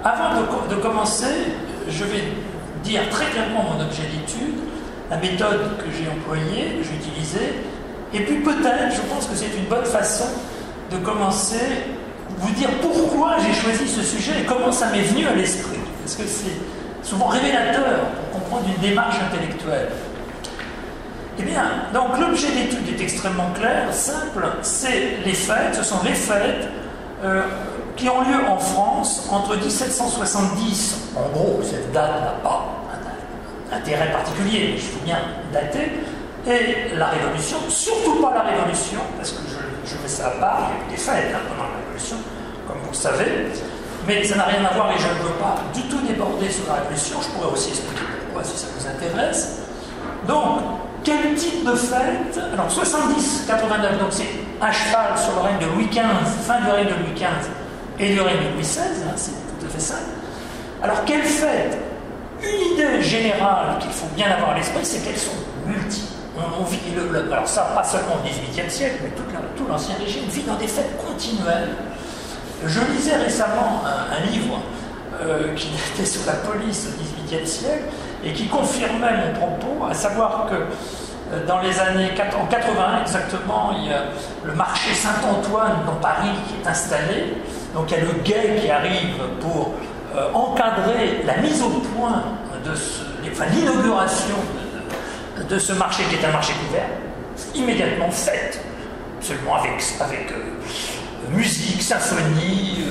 Avant de commencer, je vais dire très clairement mon objet d'étude, la méthode que j'ai employée, que j'ai utilisée, et puis peut-être, je pense que c'est une bonne façon de commencer, vous dire pourquoi j'ai choisi ce sujet et comment ça m'est venu à l'esprit. Parce que c'est souvent révélateur pour comprendre une démarche intellectuelle. Eh bien, donc l'objet d'étude est extrêmement clair, simple, c'est les fêtes, ce sont les fêtes qui ont lieu en France entre 1770, en gros, cette date n'a pas un intérêt particulier, mais je veux bien dater, et la Révolution, surtout pas la Révolution, parce que je mets ça à part, il y a eu des fêtes pendant la Révolution, comme vous le savez, mais ça n'a rien à voir et je ne veux pas du tout déborder sur la Révolution, je pourrais aussi expliquer pourquoi si ça vous intéresse. Donc, quel type de fête? Alors, 70-89, donc c'est à cheval sur le règne de Louis XV, fin du règne de Louis XV et du règne de Louis XVI, hein, c'est tout à fait ça. Alors, quelle fête? Une idée générale qu'il faut bien avoir à l'esprit, c'est qu'elles sont multiples. On vit alors ça, pas seulement au XVIIIe siècle, mais tout l'Ancien Régime vit dans des fêtes continuelles. Je lisais récemment un livre qui était sur la police au XVIIIe siècle et qui confirmait mon propos, à savoir que dans les années 80 exactement, il y a le marché Saint-Antoine dans Paris qui est installé. Donc il y a le guet qui arrive pour encadrer la mise au point de l'inauguration de ce marché qui est un marché couvert, immédiatement faite, absolument avec musique, symphonie,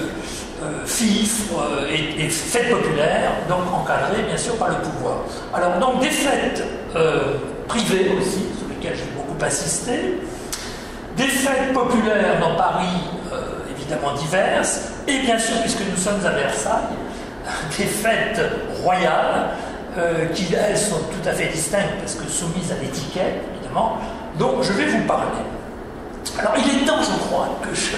fifre et fêtes populaires, donc encadrées bien sûr par le pouvoir. Alors donc des fêtes privées aussi, sur lesquelles j'ai beaucoup assisté, des fêtes populaires dans Paris, évidemment diverses, et bien sûr, puisque nous sommes à Versailles, des fêtes royales, qui elles sont tout à fait distinctes parce que soumises à l'étiquette, évidemment, dont je vais vous parler. Alors il est temps, je crois, que je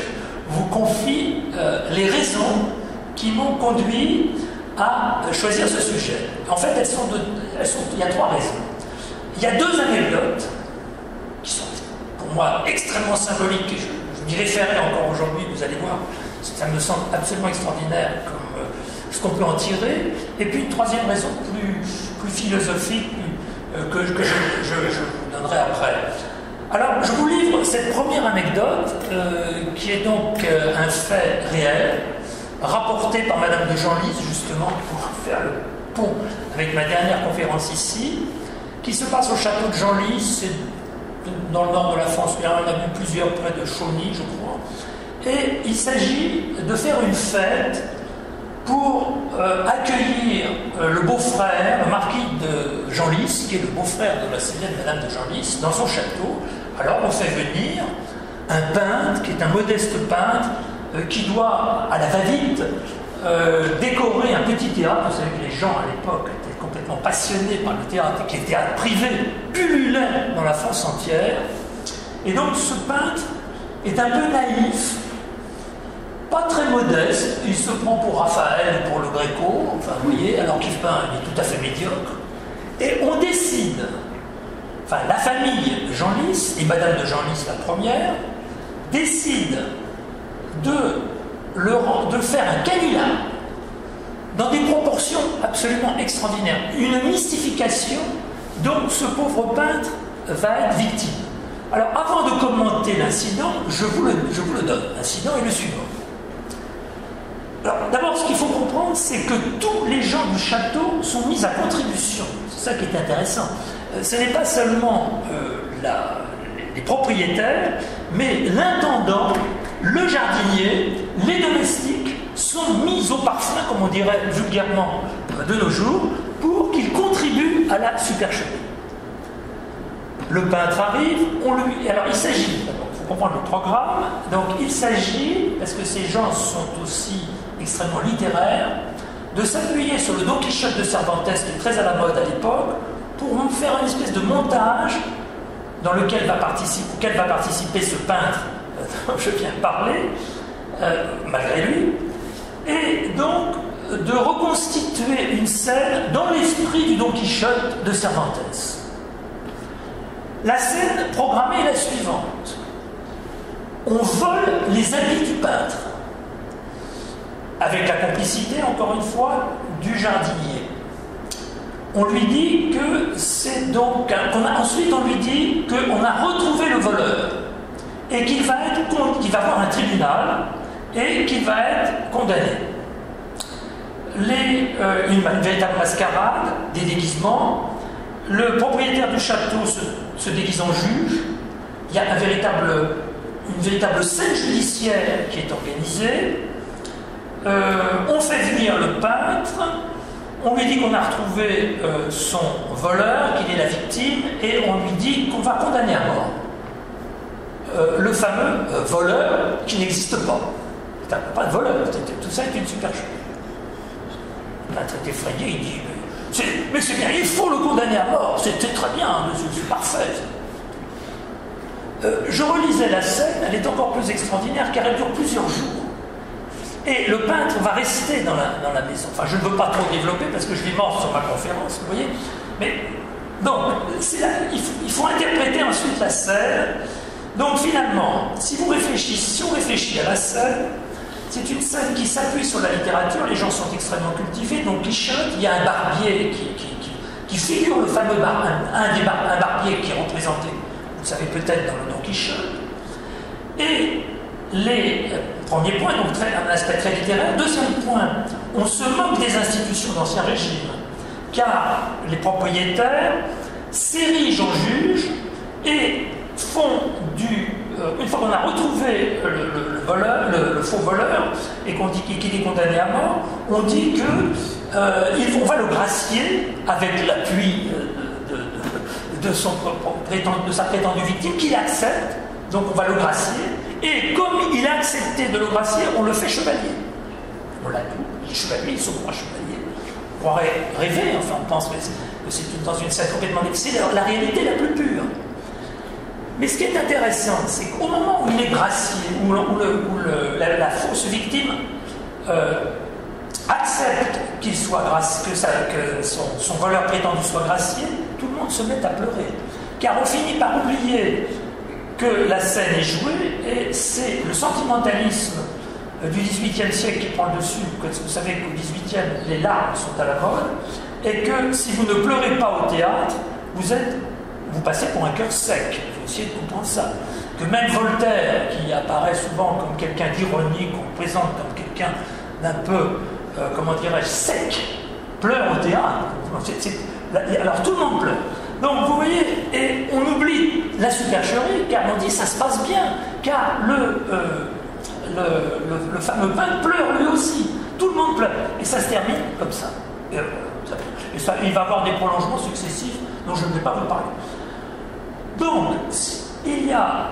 vous confie les raisons qui m'ont conduit à choisir ce sujet. En fait, il y a trois raisons. Il y a deux anecdotes qui sont pour moi extrêmement symboliques et je m'y référerai encore aujourd'hui, vous allez voir, ça me semble absolument extraordinaire comme ce qu'on peut en tirer. Et puis une troisième raison plus philosophique que je vous donnerai après. Alors, je vous livre cette première anecdote qui est donc un fait réel, rapporté par Madame de Genlis, justement, pour faire le pont avec ma dernière conférence ici, qui se passe au château de Genlis, c'est dans le nord de la France, il y en a eu plusieurs près de Chauny, je crois. Et il s'agit de faire une fête pour accueillir le beau-frère, le marquis de Genlis, qui est le beau-frère de la célèbre Madame de Genlis, dans son château. Alors on fait venir un peintre, qui est un modeste peintre, qui doit, à la va-vite, décorer un petit théâtre. Vous savez que les gens à l'époque étaient complètement passionnés par le théâtre, qui est théâtre privé, pullulait dans la France entière. Et donc ce peintre est un peu naïf, pas très modeste, il se prend pour Raphaël ou pour le Gréco, enfin vous voyez, alors qu'il peint, il est tout à fait médiocre. Et on décide, enfin la famille Genlis, et Madame de Genlis la première, décide de faire un canular dans des proportions absolument extraordinaires. Une mystification dont ce pauvre peintre va être victime. Alors avant de commenter l'incident, je vous le donne. L'incident est le suivant. Alors, d'abord, ce qu'il faut comprendre, c'est que tous les gens du château sont mis à contribution. C'est ça qui est intéressant. Ce n'est pas seulement les propriétaires, mais l'intendant, le jardinier, les domestiques sont mis au parfum, comme on dirait vulgairement de nos jours, pour qu'ils contribuent à la supercherie. Le peintre arrive, alors il s'agit, il faut comprendre le programme, donc il s'agit, parce que ces gens sont aussi extrêmement littéraire, de s'appuyer sur le Don Quichotte de Cervantes, qui est très à la mode à l'époque, pour faire une espèce de montage dans lequel va participer ce peintre dont je viens de parler, malgré lui, et donc de reconstituer une scène dans l'esprit du Don Quichotte de Cervantes. La scène programmée est la suivante. On vole les habits du peintre. avec la complicité, encore une fois, du jardinier. On lui dit que c'est donc... ensuite, on lui dit qu'on a retrouvé le voleur et qu'il va avoir un tribunal et qu'il va être condamné. Une véritable mascarade, des déguisements. Le propriétaire du château se déguise en juge. Il y a une véritable scène judiciaire qui est organisée. On fait venir le peintre. On lui dit qu'on a retrouvé son voleur, qu'il est la victime, et on lui dit qu'on va condamner à mort. Le fameux voleur qui n'existe pas. Pas de voleur, tout ça est une supercherie. Le peintre est effrayé, il dit mais c'est bien, il faut le condamner à mort, c'était très bien, c'est parfait. Je relisais la scène, elle est encore plus extraordinaire car elle dure plusieurs jours. Et le peintre va rester dans la maison. Enfin, je ne veux pas trop développer parce que je l'ai mort sur ma conférence, vous voyez. Mais donc, il faut interpréter ensuite la scène. Donc finalement, si on réfléchit à la scène, c'est une scène qui s'appuie sur la littérature, les gens sont extrêmement cultivés, donc Quichotte, il y a un barbier qui figure le fameux un barbier qui est représenté, vous le savez peut-être dans le Don Quichotte. Et premier point, donc un aspect très littéraire. Deuxième point, on se moque des institutions d'Ancien Régime, car les propriétaires s'érigent en juges et font une fois qu'on a retrouvé le faux voleur et qu'on dit qu'il est condamné à mort, on dit qu'on va le gracier avec l'appui de sa prétendue victime qu'il accepte, donc on va le gracier, et comme il a accepté de le gracier, on le fait chevalier. On l'a dit, les chevaliers, ils sont pas chevaliers. On pourrait rêver, enfin on pense que c'est dans une scène complètement c'est la réalité la plus pure. Mais ce qui est intéressant, c'est qu'au moment où il est gracié, où la fausse victime accepte qu'il soit gracié, que son voleur prétendu soit gracié, tout le monde se met à pleurer. Car on finit par oublier que la scène est jouée, et c'est le sentimentalisme du XVIIIe siècle qui prend le dessus. Vous savez qu'au XVIIIe, les larmes sont à la mode, et que si vous ne pleurez pas au théâtre, vous passez pour un cœur sec. Il faut essayer de comprendre ça. Que même Voltaire, qui apparaît souvent comme quelqu'un d'ironique, on présente comme quelqu'un d'un peu, comment dirais-je, sec, pleure au théâtre. Alors tout le monde pleure. Donc vous voyez, et on oublie la supercherie, car on dit ça se passe bien, car le fameux peintre pleure lui aussi. Tout le monde pleure. Et ça se termine comme ça. Et ça, il va y avoir des prolongements successifs dont je ne vais pas vous parler. Donc, il y a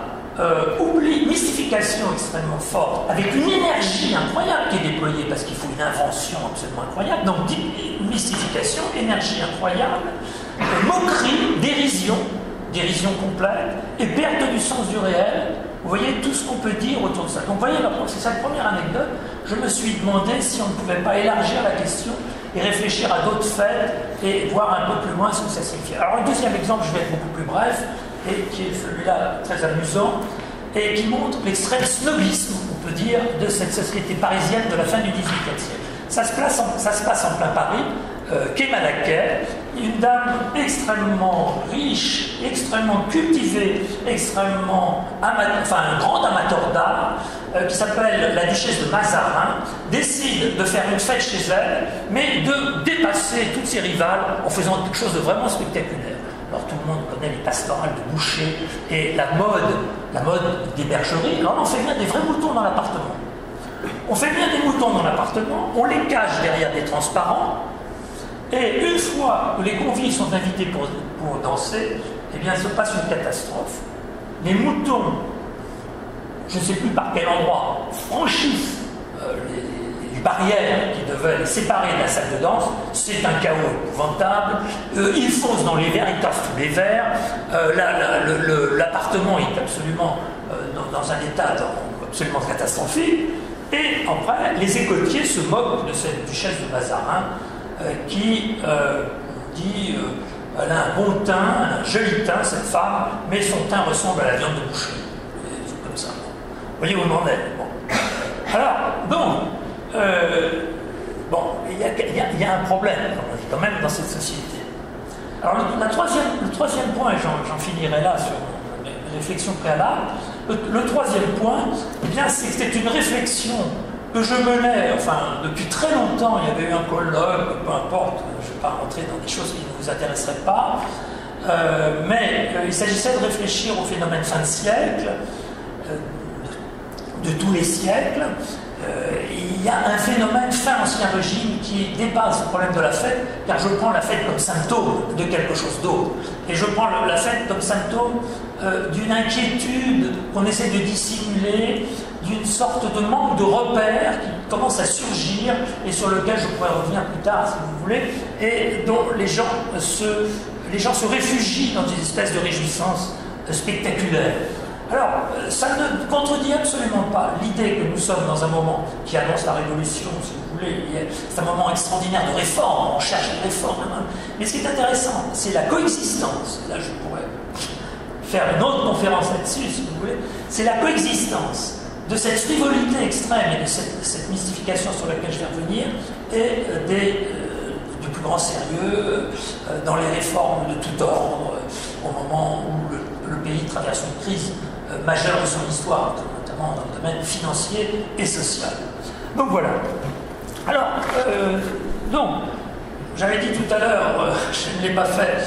mystification extrêmement forte, avec une énergie incroyable qui est déployée, parce qu'il faut une invention absolument incroyable. Donc, mystification, énergie incroyable, moquerie, dérision complète, et perte du sens du réel. Vous voyez tout ce qu'on peut dire autour de ça. Donc, vous voyez, c'est sa première anecdote. Je me suis demandé si on ne pouvait pas élargir la question et réfléchir à d'autres faits et voir un peu plus loin ce que ça signifie. Alors, un deuxième exemple, je vais être beaucoup plus bref, et qui est celui-là très amusant, et qui montre l'extrême snobisme, on peut dire, de cette société parisienne de la fin du XVIIIe siècle. Ça se passe en plein Paris, quai Malaquais, une dame extrêmement riche, extrêmement cultivée, un grand amateur d'art, qui s'appelle la duchesse de Mazarin, décide de faire une fête chez elle, mais de dépasser toutes ses rivales en faisant quelque chose de vraiment spectaculaire. Alors tout le monde connaît les pastorales de boucher et la mode des bergeries. Alors on fait bien des vrais moutons dans l'appartement. On fait bien des moutons dans l'appartement, on les cache derrière des transparents, et une fois que les convives sont invités pour danser, eh bien se passe une catastrophe. Les moutons, je ne sais plus par quel endroit, franchissent les barrières qui devaient les séparer de la salle de danse. C'est un chaos épouvantable. Ils foncent dans les verres, ils cassent tous les verres. L'appartement est absolument dans un état absolument catastrophique. Et après, les écoutiers se moquent de cette duchesse de Mazarin qui dit elle a un bon teint, un joli teint, cette femme, mais son teint ressemble à la viande de boucherie. C'est comme ça. Vous voyez où on en est. Bon. Alors, donc, bon, il y a un problème quand même dans cette société. Alors le troisième point, et j'en finirai là sur mes réflexions préalables, le troisième point, eh bien, c'était une réflexion que je menais, enfin, depuis très longtemps. Il y avait eu un colloque, peu importe, je ne vais pas rentrer dans des choses qui ne vous intéresseraient pas, mais il s'agissait de réfléchir au phénomène fin de siècle, de tous les siècles. Il y a un phénomène fin Ancien Régime qui dépasse le problème de la fête, car je prends la fête comme symptôme de quelque chose d'autre. Et je prends la fête comme symptôme d'une inquiétude qu'on essaie de dissimuler, d'une sorte de manque de repères qui commence à surgir et sur lequel je pourrais revenir plus tard si vous voulez, et dont les gens se réfugient dans une espèce de réjouissance spectaculaire. Alors, ça ne contredit absolument pas l'idée que nous sommes dans un moment qui annonce la révolution, si vous voulez. C'est un moment extraordinaire de réforme, on cherche une réforme. Mais ce qui est intéressant, c'est la coexistence. Là, je pourrais faire une autre conférence là-dessus, si vous voulez. C'est la coexistence de cette frivolité extrême et de cette mystification sur laquelle je vais revenir, et du plus grand sérieux dans les réformes de tout ordre, au moment où le pays traverse une crise majeure de son histoire, notamment dans le domaine financier et social. Donc voilà. Alors, j'avais dit tout à l'heure, je ne l'ai pas fait,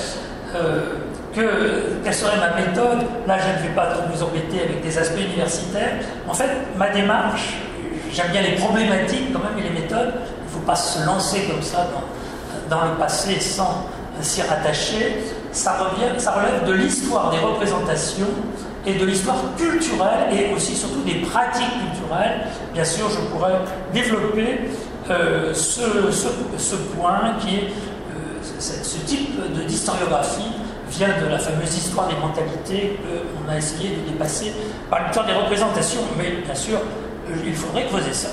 quelle serait ma méthode. Là, je ne vais pas trop vous embêter avec des aspects universitaires. En fait, ma démarche, j'aime bien les problématiques quand même et les méthodes. Il ne faut pas se lancer comme ça dans le passé sans s'y rattacher. Ça relève de l'histoire des représentations et de l'histoire culturelle et aussi surtout des pratiques culturelles. Bien sûr, je pourrais développer ce point qui est ce type d'historiographie vient de la fameuse histoire des mentalités qu'on a essayé de dépasser par l'histoire des représentations, mais bien sûr, il faudrait creuser ça.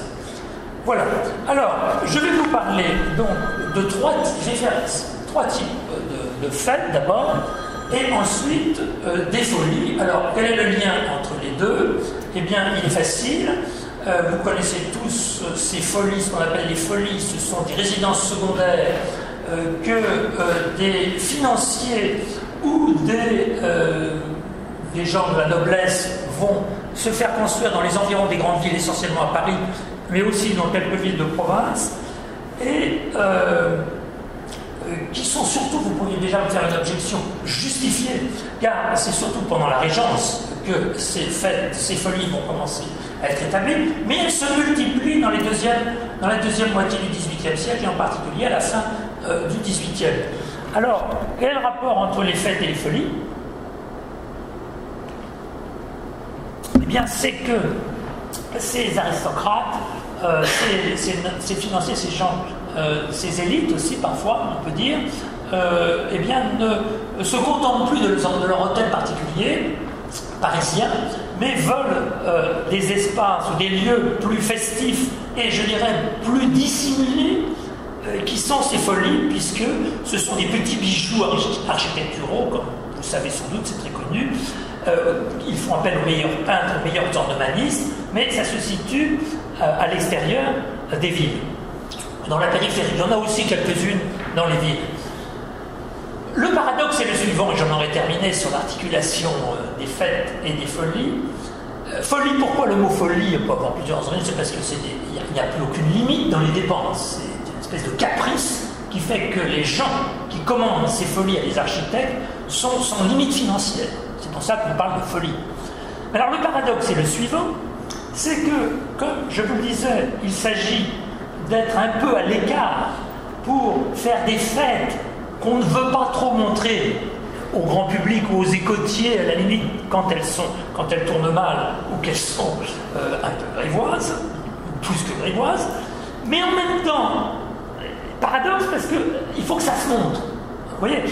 Voilà. Alors, je vais vous parler donc de trois types de fêtes d'abord, et ensuite des folies. Alors, quel est le lien entre les deux? Eh bien, il est facile. Vous connaissez tous ces folies, ce qu'on appelle les folies. Ce sont des résidences secondaires que des financiers ou des gens de la noblesse vont se faire construire dans les environs des grandes villes, essentiellement à Paris, mais aussi dans quelques villes de province, et qui sont surtout, vous pourriez déjà me faire une objection justifiée, car c'est surtout pendant la Régence que ces fêtes, ces folies vont commencer à être établies, mais elles se multiplient dans la deuxième moitié du XVIIIe siècle, et en particulier à la fin du XVIIIe. Alors, quel est le rapport entre les fêtes et les folies? Eh bien, c'est que ces aristocrates, ces financiers, ces gens, ces élites aussi parfois, on peut dire, eh bien, ne se contentent plus de leur hôtel particulier, parisien, mais veulent des espaces ou des lieux plus festifs et, je dirais, plus dissimulés, qui sont ces folies, puisque ce sont des petits bijoux architecturaux, comme vous le savez sans doute, c'est très connu. Ils font appel aux meilleurs peintres, aux meilleurs ornemanistes, mais ça se situe à l'extérieur des villes. Dans la périphérie, il y en a aussi quelques-unes dans les villes. Le paradoxe est le suivant, et j'en aurais terminé sur l'articulation des fêtes et des folies. Folie, pourquoi le mot folie? On peut avoir plusieurs raisons, c'est parce qu'il n'y a plus aucune limite dans les dépenses. C'est une espèce de caprice qui fait que les gens qui commandent ces folies à des architectes sont sans limite financière. C'est pour ça qu'on parle de folie. Alors le paradoxe est le suivant, c'est que, comme je vous le disais, il s'agit d'être un peu à l'écart pour faire des fêtes qu'on ne veut pas trop montrer au grand public ou aux écotiers, à la limite, quand elles tournent mal ou qu'elles sont un peu grivoises, plus que grivoises, mais en même temps, paradoxe parce qu'il faut que ça se montre. Vous voyez,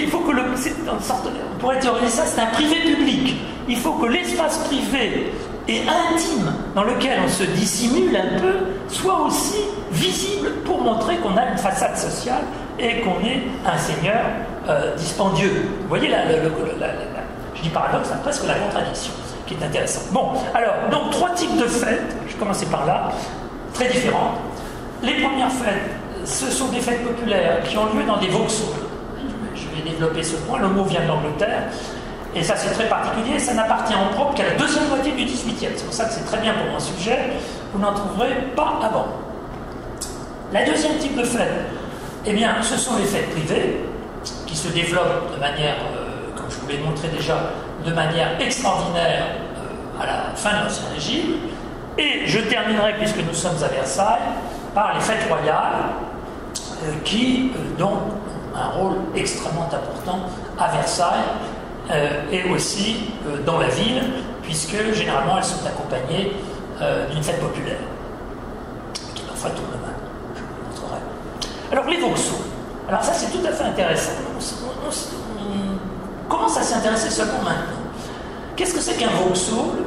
il faut que on pourrait théoriser ça, c'est un privé-public. Il faut que l'espace privé et intime dans lequel on se dissimule un peu soit aussi visible pour montrer qu'on a une façade sociale et qu'on est un seigneur dispendieux. Vous voyez, je dis paradoxe, c'est presque la contradiction qui est intéressante. Bon, alors, donc 3 types de fêtes, je vais commencer par là, très différentes. Les premières fêtes, ce sont des fêtes populaires qui ont lieu dans des vauxhalls. Je vais développer ce point, le mot vient d'Angleterre, et ça c'est très particulier, ça n'appartient en propre qu'à la deuxième moitié du XVIIIe. C'est pour ça que c'est très bien pour mon sujet, vous n'en trouverez pas avant. La deuxième type de fête, eh bien, ce sont les fêtes privées, qui se développent de manière, comme je vous l'ai montré déjà, de manière extraordinaire à la fin de l'Ancien Régime. Et je terminerai, puisque nous sommes à Versailles, par les fêtes royales, qui donc ont un rôle extrêmement important à Versailles et aussi dans la ville, puisque généralement elles sont accompagnées d'une fête populaire, qui parfois tourne mal. Je vous le montrerai. Alors les vauxhalls. Alors ça c'est tout à fait intéressant. On commence à s'y intéresser seulement maintenant. Qu'est-ce que c'est qu'un vauxhall?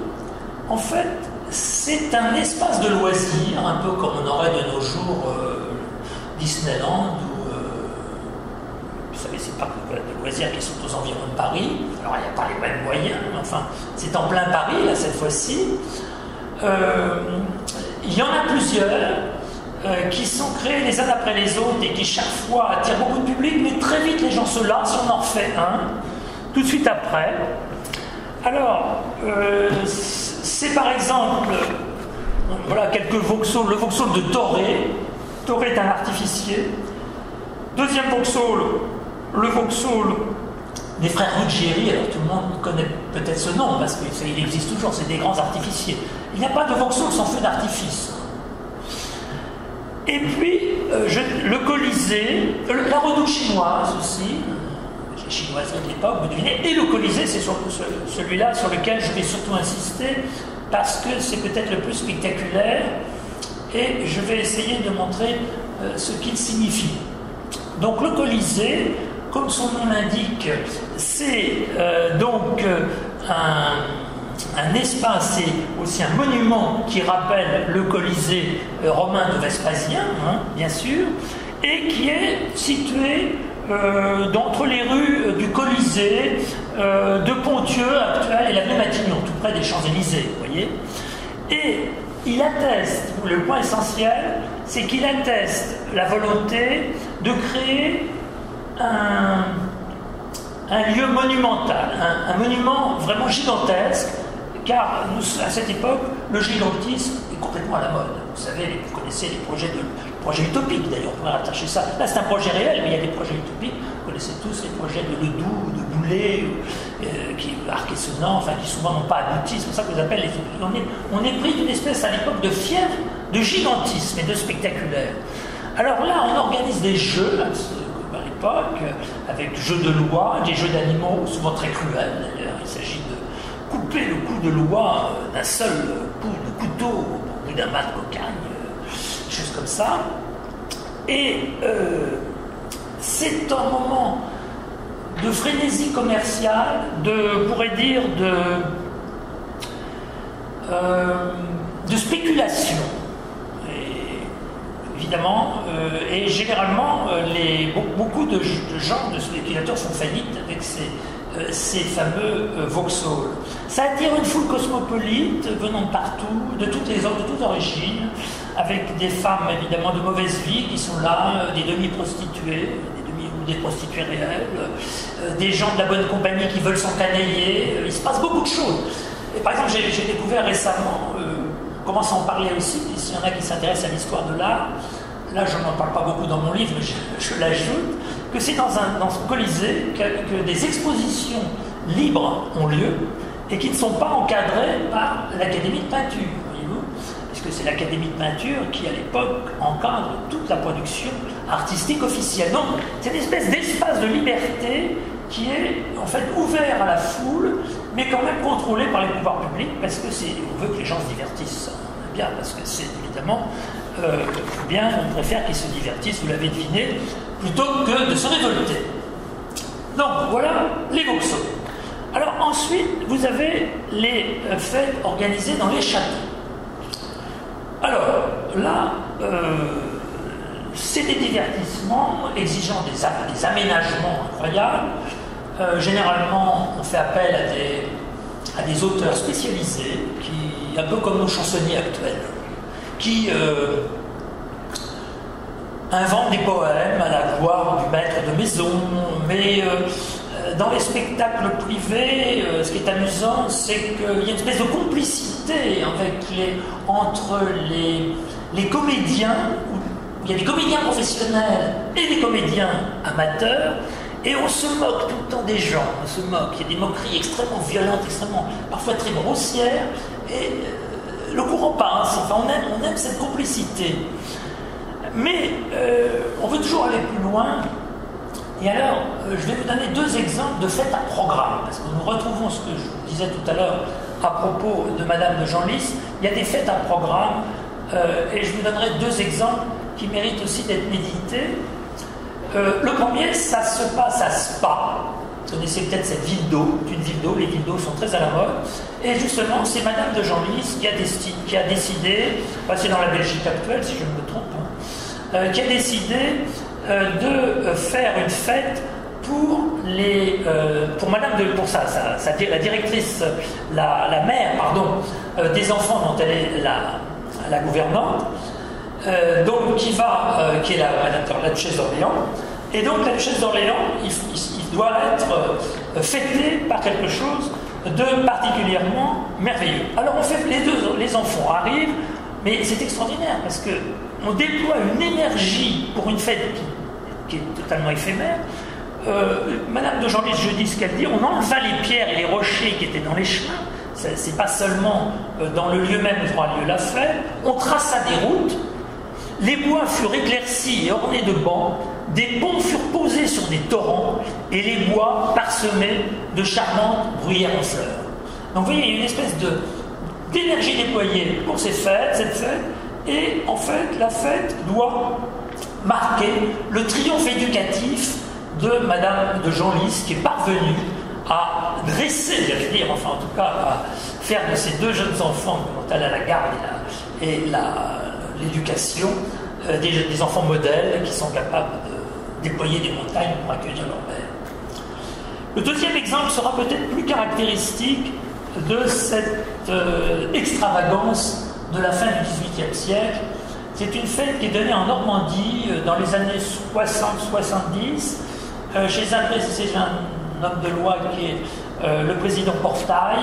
En fait, c'est un espace de loisirs, un peu comme on aurait de nos jours Disneyland ou vous savez, ces parcs de loisirs qui sont aux environs de Paris. Alors il n'y a pas les mêmes moyens, mais enfin c'est en plein Paris là cette fois-ci. Il y en a plusieurs qui sont créés les uns après les autres et qui chaque fois attirent beaucoup de public, mais très vite les gens se lassent, on en refait un tout de suite après. Alors, c'est par exemple, voilà quelques vauxhalls, le vauxhall de Toré. Toré est un artificier. Deuxième vauxhall, le vauxhall des frères Ruggieri. Alors tout le monde connaît peut-être ce nom parce qu'il existe toujours, c'est des grands artificiers. Il n'y a pas de vauxhall sans feu d'artifice. Et puis, le Colisée, la Redoute chinoise aussi, les chinoiseries de l'époque, vous devinez, et le Colisée, c'est celui-là sur lequel je vais surtout insister, parce que c'est peut-être le plus spectaculaire, et je vais essayer de montrer ce qu'il signifie. Donc le Colisée, comme son nom l'indique, c'est donc un espace et aussi un monument qui rappelle le Colisée romain de Vespasien, hein, bien sûr, et qui est situé entre les rues du Colisée, de Pontieux actuel et l'avenue Matignon, tout près des Champs-Élysées, vous voyez. Et il atteste, le point essentiel, c'est qu'il atteste la volonté de créer un lieu monumental, un monument vraiment gigantesque, car à cette époque, le gigantisme est complètement à la mode. Vous savez, vous connaissez les projets utopiques d'ailleurs, on pourrait rattacher ça. Là, c'est un projet réel, mais il y a des projets utopiques. Vous connaissez tous les projets de Ledoux, de Boulay, Arc-et-Senans, enfin, qui souvent n'ont pas abouti. C'est pour ça que vous appelle les utopies. On est pris d'une espèce à l'époque de fièvre, de gigantisme et de spectaculaire. Alors là, on organise des jeux, à l'époque, avec jeux de loi, des jeux d'animaux, souvent très cruels d'ailleurs. Il s'agit de couper le coup de loi d'un seul coup de couteau ou d'un mat de cocagne, des choses comme ça. Et c'est un moment de frénésie commerciale, on pourrait dire de spéculation. Évidemment, et généralement, beaucoup de gens, de spéculateurs font faillite avec ces fameux vauxhalls. Ça attire une foule cosmopolite venant de partout, de toutes origines, avec des femmes évidemment de mauvaise vie qui sont là, des demi-prostituées, ou des prostituées réelles, des gens de la bonne compagnie qui veulent s'encanailler. Il se passe beaucoup de choses. Et par exemple, j'ai découvert récemment, on commence à en parler aussi, s'il y en a qui s'intéressent à l'histoire de l'art, là je n'en parle pas beaucoup dans mon livre, mais je l'ajoute, que c'est dans ce Colisée que des expositions libres ont lieu et qui ne sont pas encadrées par l'Académie de peinture, voyez-vous, puisque c'est l'Académie de peinture qui, à l'époque, encadre toute la production artistique officielle. Donc, c'est une espèce d'espace de liberté qui est, en fait, ouvert à la foule, mais quand même contrôlé par les pouvoirs publics, parce que on veut que les gens se divertissent. Bien, parce que c'est évidemment bien, on préfère qu'ils se divertissent, vous l'avez deviné, plutôt que de se révolter. Donc voilà les vauxhalls. Alors ensuite, vous avez les fêtes organisées dans les châteaux. Alors là, c'est des divertissements exigeant des aménagements incroyables. Généralement, on fait appel à des auteurs spécialisés, un peu comme nos chansonniers actuels, qui invente des poèmes à la gloire du maître de maison, mais dans les spectacles privés, ce qui est amusant, c'est qu'il y a une espèce de complicité entre les comédiens. Il y a des comédiens professionnels et des comédiens amateurs, et on se moque tout le temps des gens, on se moque. Il y a des moqueries extrêmement violentes, extrêmement, parfois très grossières, et le courant passe. Enfin, on aime cette complicité. Mais on veut toujours aller plus loin. Et alors, je vais vous donner deux exemples de fêtes à programme, parce que nous retrouvons ce que je vous disais tout à l'heure à propos de Madame de Genlis. Il y a des fêtes à programme, et je vous donnerai deux exemples qui méritent aussi d'être médités. Le premier, ça se passe à Spa. Vous connaissez peut-être cette ville d'eau, une ville d'eau, les villes d'eau sont très à la mode. Et justement, c'est Madame de Genlis qui a décidé, c'est dans la Belgique actuelle si je ne me trompe, qui a décidé de faire une fête pour Madame la directrice, la mère, des enfants dont elle est la gouvernante, donc qui est la duchesse d'Orléans. Et donc la duchesse d'Orléans, il doit être fêté par quelque chose de particulièrement merveilleux. Alors on fait les enfants arrivent, mais c'est extraordinaire parce que on déploie une énergie pour une fête qui est totalement éphémère. Madame de Genlis, je dis ce qu'elle dit, on enleva les pierres et les rochers qui étaient dans les chemins. C'est pas seulement dans le lieu même où aura lieu la fête. On traça des routes, les bois furent éclaircis et ornés de bancs, des ponts furent posés sur des torrents et les bois parsemés de charmantes bruyères en fleurs. Donc vous voyez, il y a une espèce d'énergie déployée pour cette fête, et en fait, la fête doit marquer le triomphe éducatif de Madame de Genlis, qui est parvenue à dresser, j'allais dire, enfin en tout cas à faire de ces deux jeunes enfants, quand elle a la garde et l'éducation, des enfants modèles qui sont capables de déployer des montagnes pour accueillir leur mère. Le deuxième exemple sera peut-être plus caractéristique de cette extravagance de la fin du XVIIIe siècle. C'est une fête qui est donnée en Normandie dans les années 60-70 chez un homme de loi qui est le président Portail.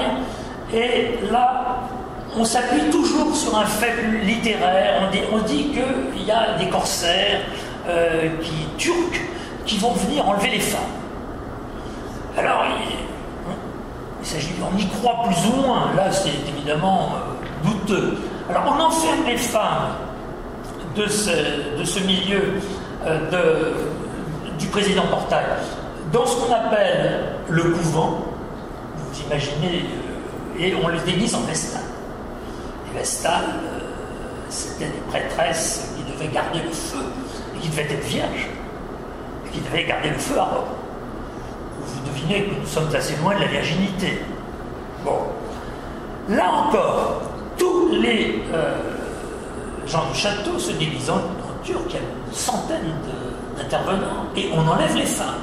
Et là, on s'appuie toujours sur un fait littéraire. On dit qu'il y a des corsaires turcs qui vont venir enlever les femmes. Alors, on y croit plus ou moins. Là, c'est évidemment douteux. Alors, on enferme les femmes de ce milieu du président Portail dans ce qu'on appelle le couvent. Vous imaginez, et on les déguise en vestales. Les vestales, c'était des prêtresses qui devaient garder le feu, et qui devaient être vierges, et qui devaient garder le feu à Rome. Vous devinez que nous sommes assez loin de la virginité. Bon. Là encore, tous les gens du château se déguisent en turc, il y a une centaine d'intervenants, et on enlève les femmes.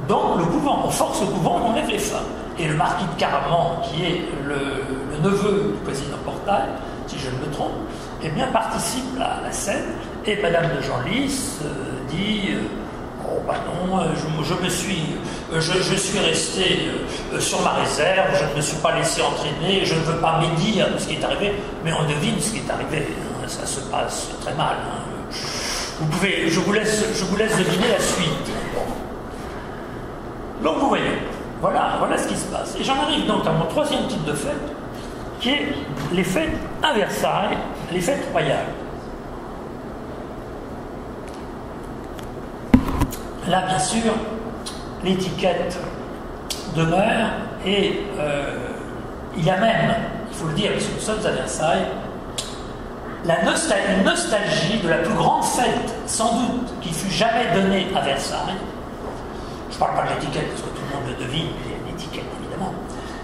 Dans le couvent, on force le couvent, on enlève les femmes. Et le marquis de Caraman, qui est le neveu du président Portail, si je ne me trompe, eh bien, participe à la scène, et Madame de Genlis dit oh ben non, je suis resté sur ma réserve, je ne me suis pas laissé entraîner, je ne veux pas médire de ce qui est arrivé, mais on devine ce qui est arrivé, hein, ça se passe très mal. Hein. Je vous laisse deviner la suite. Bon. Donc vous voyez, voilà ce qui se passe. Et j'en arrive donc à mon troisième type de fête, qui est les fêtes à Versailles, les fêtes royales. Là, bien sûr, l'étiquette demeure et il y a même, il faut le dire, parce que nous sommes à Versailles, une nostalgie de la plus grande fête, sans doute, qui fut jamais donnée à Versailles. Je ne parle pas de l'étiquette, parce que tout le monde le devine, il y a une étiquette, évidemment.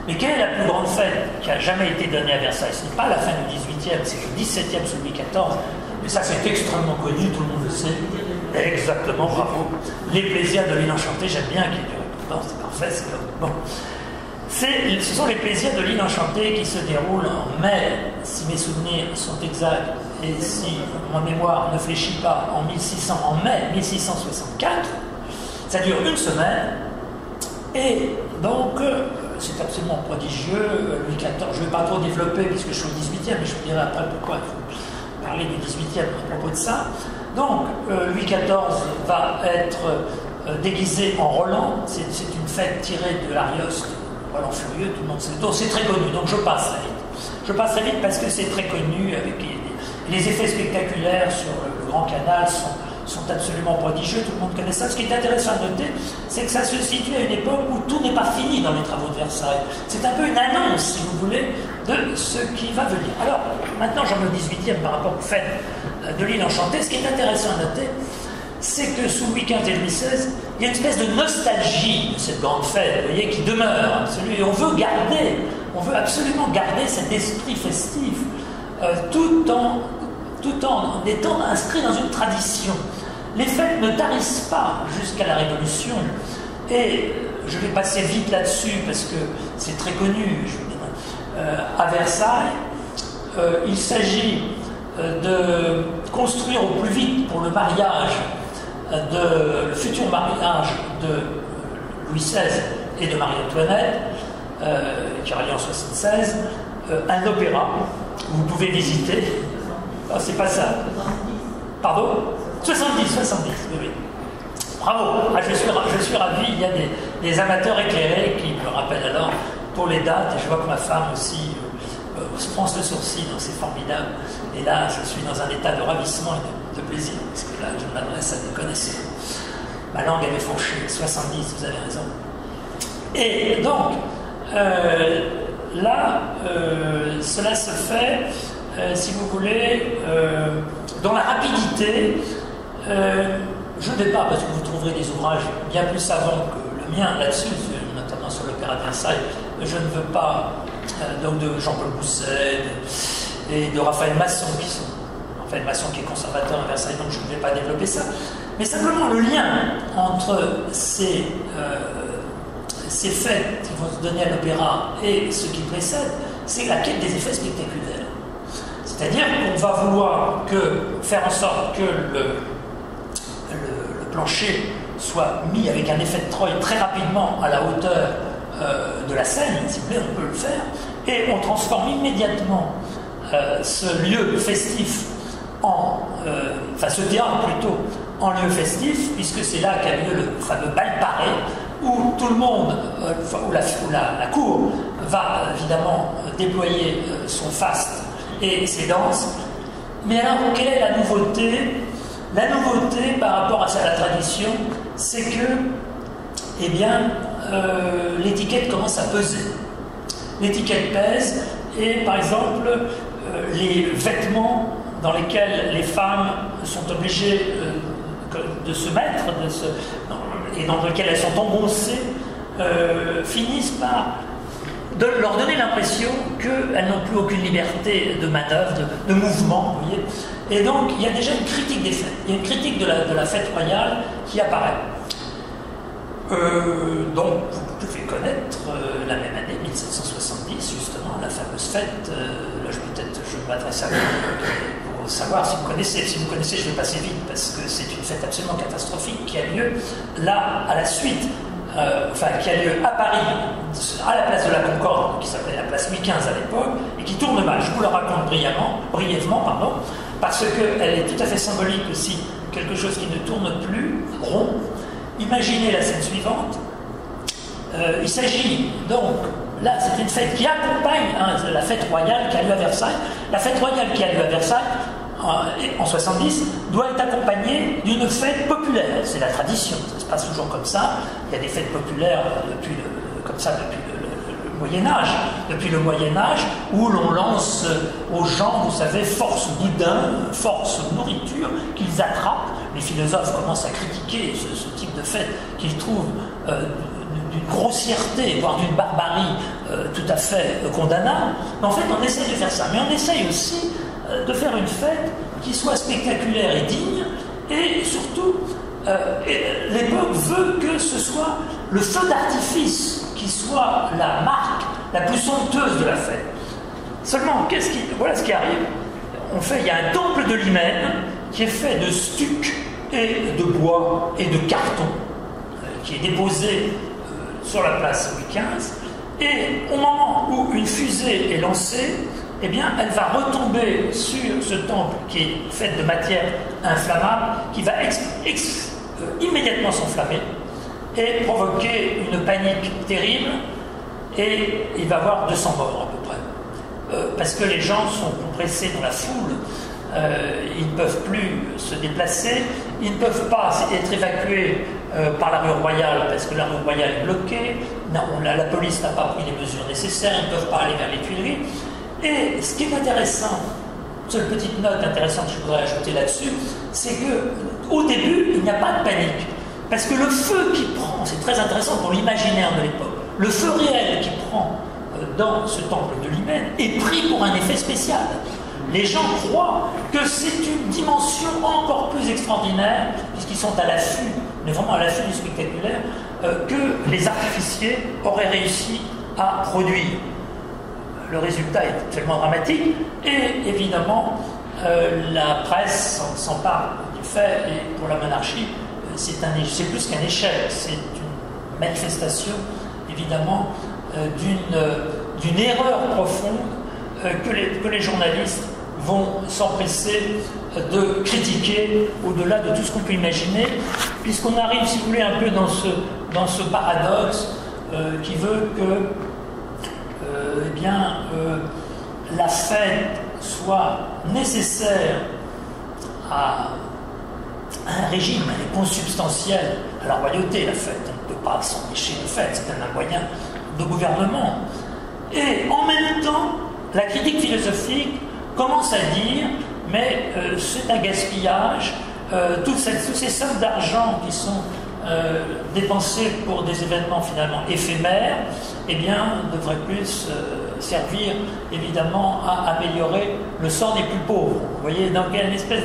Mais quelle est la plus grande fête qui a jamais été donnée à Versailles? Ce n'est pas la fin du XVIIIe, c'est le XVIIe sous Louis XIV. Mais ça, c'est extrêmement connu, tout le monde le sait. Exactement, bravo. Les plaisirs de l'île enchantée, j'aime bien qu'il y ait du c'est parfait, c'est bon. Ce sont les plaisirs de l'île enchantée qui se déroulent en mai, si mes souvenirs sont exacts, et si mon mémoire ne fléchit pas, en mai 1664. Ça dure une semaine, et donc c'est absolument prodigieux. Louis XIV, je ne vais pas trop développer puisque je suis au XVIIIe, mais je vous dirai après pourquoi il faut parler du XVIIIe à propos de ça. Donc Louis XIV va être déguisé en Roland, c'est une fête tirée de l'Arioste, Roland Furieux, tout le monde sait. Donc c'est très connu, donc je passe très vite. Je passe très vite parce que c'est très connu, avec les effets spectaculaires sur le Grand Canal sont absolument prodigieux, tout le monde connaît ça. Ce qui est intéressant à noter, c'est que ça se situe à une époque où tout n'est pas fini dans les travaux de Versailles. C'est un peu une annonce, si vous voulez, de ce qui va venir. Alors, maintenant j'en ai au XVIIIe par rapport aux fêtes de l'île enchantée. Ce qui est intéressant à noter, c'est que sous Louis XV et Louis XVI, il y a une espèce de nostalgie de cette grande fête, vous voyez, qui demeure. Et on veut absolument garder cet esprit festif, tout en étant inscrit dans une tradition. Les fêtes ne tarissent pas jusqu'à la Révolution, et je vais passer vite là-dessus parce que c'est très connu. À Versailles, il s'agit de construire au plus vite pour le futur mariage de Louis XVI et de Marie-Antoinette, qui aura lieu en 1976, un opéra que vous pouvez visiter. Ah, c'est pas ça. Pardon ? 70, oui. Bravo, je suis ravi, il y a des amateurs éclairés qui me rappellent alors pour les dates, et je vois que ma femme aussi fronce le sourcil, donc c'est formidable. Et là, je suis dans un état de ravissement et de plaisir, parce que là, je m'adresse à des connaisseurs. Ma langue avait fourché, 70, vous avez raison. Et donc, là, cela se fait, si vous voulez, dans la rapidité. Je ne vais pas, parce que vous trouverez des ouvrages bien plus savants que le mien là-dessus, notamment sur l'Opéra de Versailles. Je ne veux pas, donc de Jean-Paul Bousset et de Raphaël Masson, Raphaël Masson qui est conservateur à Versailles, donc je ne vais pas développer ça. Mais simplement le lien entre ces fêtes qui vont se donner à l'opéra et ce qui précède, c'est la quête des effets spectaculaires. C'est-à-dire qu'on va vouloir faire en sorte que le plancher soit mis avec un effet de treuil très rapidement à la hauteur de la scène, si vous voulez, on peut le faire, et on transforme immédiatement ce lieu festif ce théâtre plutôt, en lieu festif, puisque c'est là qu'a lieu le fameux bal paré, où tout le monde, où la cour va évidemment déployer son faste et ses danses. Mais alors, quelle est la nouveauté ? La nouveauté par rapport à la tradition, c'est que, eh bien, l'étiquette commence à peser. L'étiquette pèse, et par exemple, les vêtements dans lesquels les femmes sont obligées de se mettre, et dans lesquels elles sont engoncées, finissent par leur donner l'impression qu'elles n'ont plus aucune liberté de manœuvre, de mouvement, vous voyez. Et donc, il y a déjà une critique des fêtes. Il y a une critique de la fête royale qui apparaît. Donc, vous devez connaître la même année, 1770, justement, la fameuse fête. Là, je m'adresse à vous pour savoir si vous connaissez. Si vous connaissez, je vais passer vite, parce que c'est une fête absolument catastrophique qui a lieu là, à la suite. Qui a lieu à Paris, à la place de la Concorde, qui s'appelait la place Louis XV à l'époque, et qui tourne mal. Je vous la raconte brièvement, parce qu'elle est tout à fait symbolique aussi, quelque chose qui ne tourne plus, rond. Imaginez la scène suivante. Il s'agit donc, là, c'est une fête qui accompagne la fête royale qui a lieu à Versailles. La fête royale qui a lieu à Versailles, en 70, doit être accompagnée d'une fête populaire. C'est la tradition, ça se passe toujours comme ça. Il y a des fêtes populaires depuis le Moyen-Âge. Depuis le Moyen-Âge, où l'on lance aux gens, vous savez, force boudin, force nourriture, qu'ils attrapent. Les philosophes commencent à critiquer ce type de fête qu'ils trouvent d'une grossièreté, voire d'une barbarie tout à fait condamnable. Mais en fait, on essaye de faire ça. Mais on essaye aussi de faire une fête qui soit spectaculaire et digne, et surtout, l'époque veut que ce soit le feu d'artifice qui qui soit la marque la plus somptueuse de la fête. Seulement, voilà ce qui arrive. Il y a un temple de l'hymen qui est fait de stuc et de bois et de carton, qui est déposé sur la place Louis XV. Et au moment où une fusée est lancée, eh bien, elle va retomber sur ce temple qui est fait de matière inflammable, qui va immédiatement s'enflammer et provoquer une panique terrible, et il va y avoir 200 morts à peu près. Parce que les gens sont compressés dans la foule, ils ne peuvent plus se déplacer, ils ne peuvent pas être évacués par la rue Royale, parce que la rue Royale est bloquée, la police n'a pas pris les mesures nécessaires, ils ne peuvent pas aller vers les Tuileries. Et ce qui est intéressant, seule petite note intéressante que je voudrais ajouter là-dessus, c'est qu'au début, il n'y a pas de panique. Parce que le feu qui prend, c'est très intéressant pour l'imaginaire de l'époque, le feu réel qui prend dans ce temple de l'hymen est pris pour un effet spécial. Les gens croient que c'est une dimension encore plus extraordinaire, puisqu'ils sont à l'affût, mais vraiment à l'affût du spectaculaire, que les artificiers auraient réussi à produire. Le résultat est tellement dramatique, et évidemment, la presse s'empare du fait, et pour la monarchie, c'est plus qu'un échec, c'est une manifestation, évidemment, d'une erreur profonde que les journalistes vont s'empresser de critiquer au-delà de tout ce qu'on peut imaginer, puisqu'on arrive, si vous voulez, un peu dans ce paradoxe qui veut que la fête soit nécessaire à un régime, elle est consubstantielle à la royauté, la fête. On ne peut pas s'empêcher de fête, c'est un moyen de gouvernement. Et en même temps, la critique philosophique commence à dire mais c'est un gaspillage, toutes ces sommes d'argent qui sont dépensées pour des événements finalement éphémères, eh bien, devraient plus servir évidemment à améliorer le sort des plus pauvres. Vous voyez, donc il y a une espèce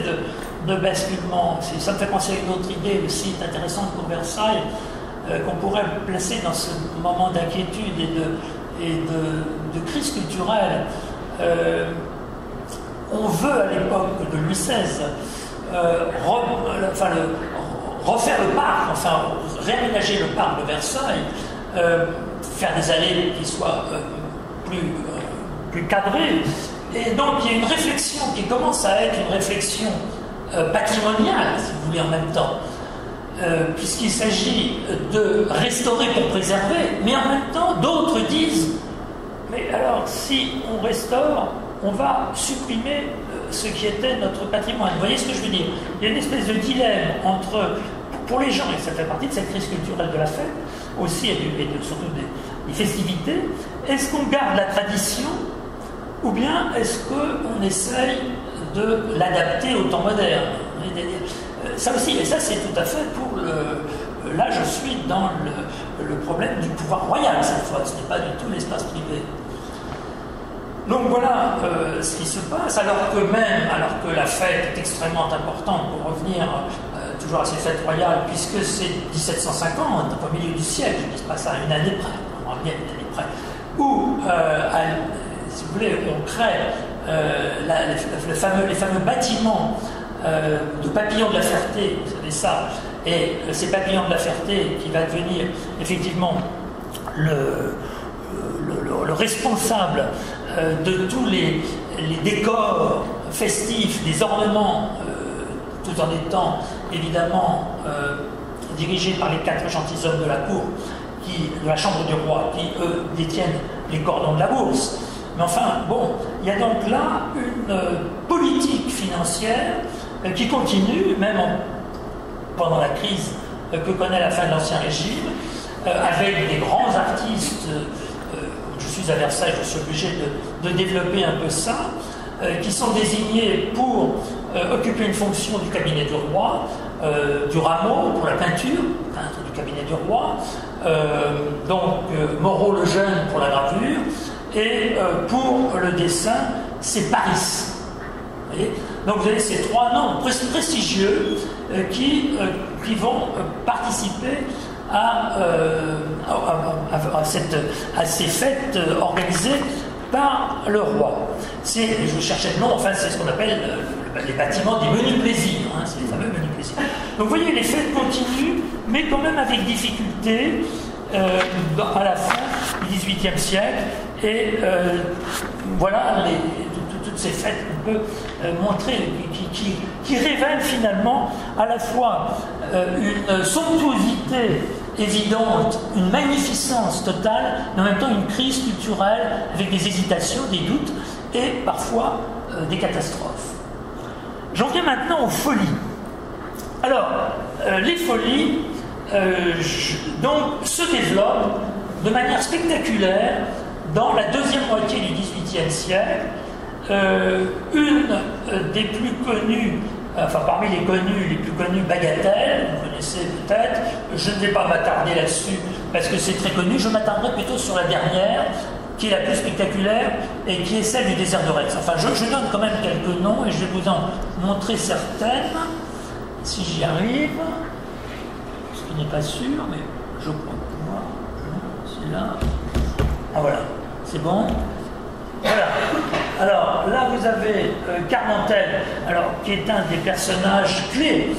de basculement. Ça me fait penser à une autre idée aussi intéressante pour Versailles, qu'on pourrait placer dans ce moment d'inquiétude et de crise culturelle. On veut à l'époque de Louis XVI refaire le parc, enfin réaménager le parc de Versailles, faire des allées qui soient plus cadrées. Et donc il y a une réflexion qui commence à être une réflexion patrimoniale, si vous voulez, en même temps, puisqu'il s'agit de restaurer pour préserver, mais en même temps d'autres disent mais alors si on restaure, on va supprimer ce qui était notre patrimoine. Vous voyez ce que je veux dire? Il y a une espèce de dilemme entre, pour les gens, et ça fait partie de cette crise culturelle de la fête, aussi, et surtout des festivités, est-ce qu'on garde la tradition, ou bien est-ce qu'on essaye de l'adapter au temps moderne? Ça aussi, et ça c'est tout à fait pour le... Là je suis dans le problème du pouvoir royal cette fois, ce n'est pas du tout l'espace privé. Donc voilà ce qui se passe, alors que la fête est extrêmement importante, pour revenir toujours à ces fêtes royales, puisque c'est 1750, au milieu du siècle, je ne dis pas ça, une année près, on bien une année près, où, si vous voulez, on crée les fameux bâtiments de Papillon de la Ferté, vous savez ça, et ces Papillons de la Ferté qui va devenir effectivement le responsable de tous les décors festifs, des ornements, tout en étant évidemment dirigés par les 4 gentilshommes de la cour, de la chambre du roi, qui eux détiennent les cordons de la bourse. Mais enfin, bon, il y a donc là une politique financière qui continue, même pendant la crise que connaît la fin de l'Ancien Régime, avec des grands artistes. Je suis à Versailles, je suis obligé de développer un peu ça, qui sont désignés pour occuper une fonction du cabinet du roi, du rameau pour la peinture, peintre du cabinet du roi, Moreau le Jeune pour la gravure, et pour le dessin, c'est Paris. Vous voyez, donc vous avez ces 3 noms prestigieux qui vont participer à ces fêtes organisées par le roi. Je cherchais le nom, enfin c'est ce qu'on appelle les bâtiments des menus plaisirs, hein, c'est les fameux menus plaisirs. Donc vous voyez, les fêtes continuent, mais quand même avec difficulté à la fin du XVIIIe siècle, et voilà toutes ces fêtes qu'on peut montrer, qui révèlent finalement à la fois une somptuosité évidente, une magnificence totale, mais en même temps une crise culturelle avec des hésitations, des doutes et parfois des catastrophes. J'en viens maintenant aux folies. Alors, les folies donc, se développent de manière spectaculaire dans la deuxième moitié du XVIIIe siècle. Une des plus connues, enfin parmi les plus connues, Bagatelle, vous connaissez peut-être, je ne vais pas m'attarder là-dessus parce que c'est très connu, je m'attarderai plutôt sur la dernière, qui est la plus spectaculaire et qui est celle du désert de Retz. Enfin, je donne quand même quelques noms et je vais vous en montrer certaines, si j'y arrive, ce qui n'est pas sûr, mais je crois pouvoir. C'est là. Ah voilà, c'est bon. Voilà. Alors là, vous avez Carmentel, qui est un des personnages clés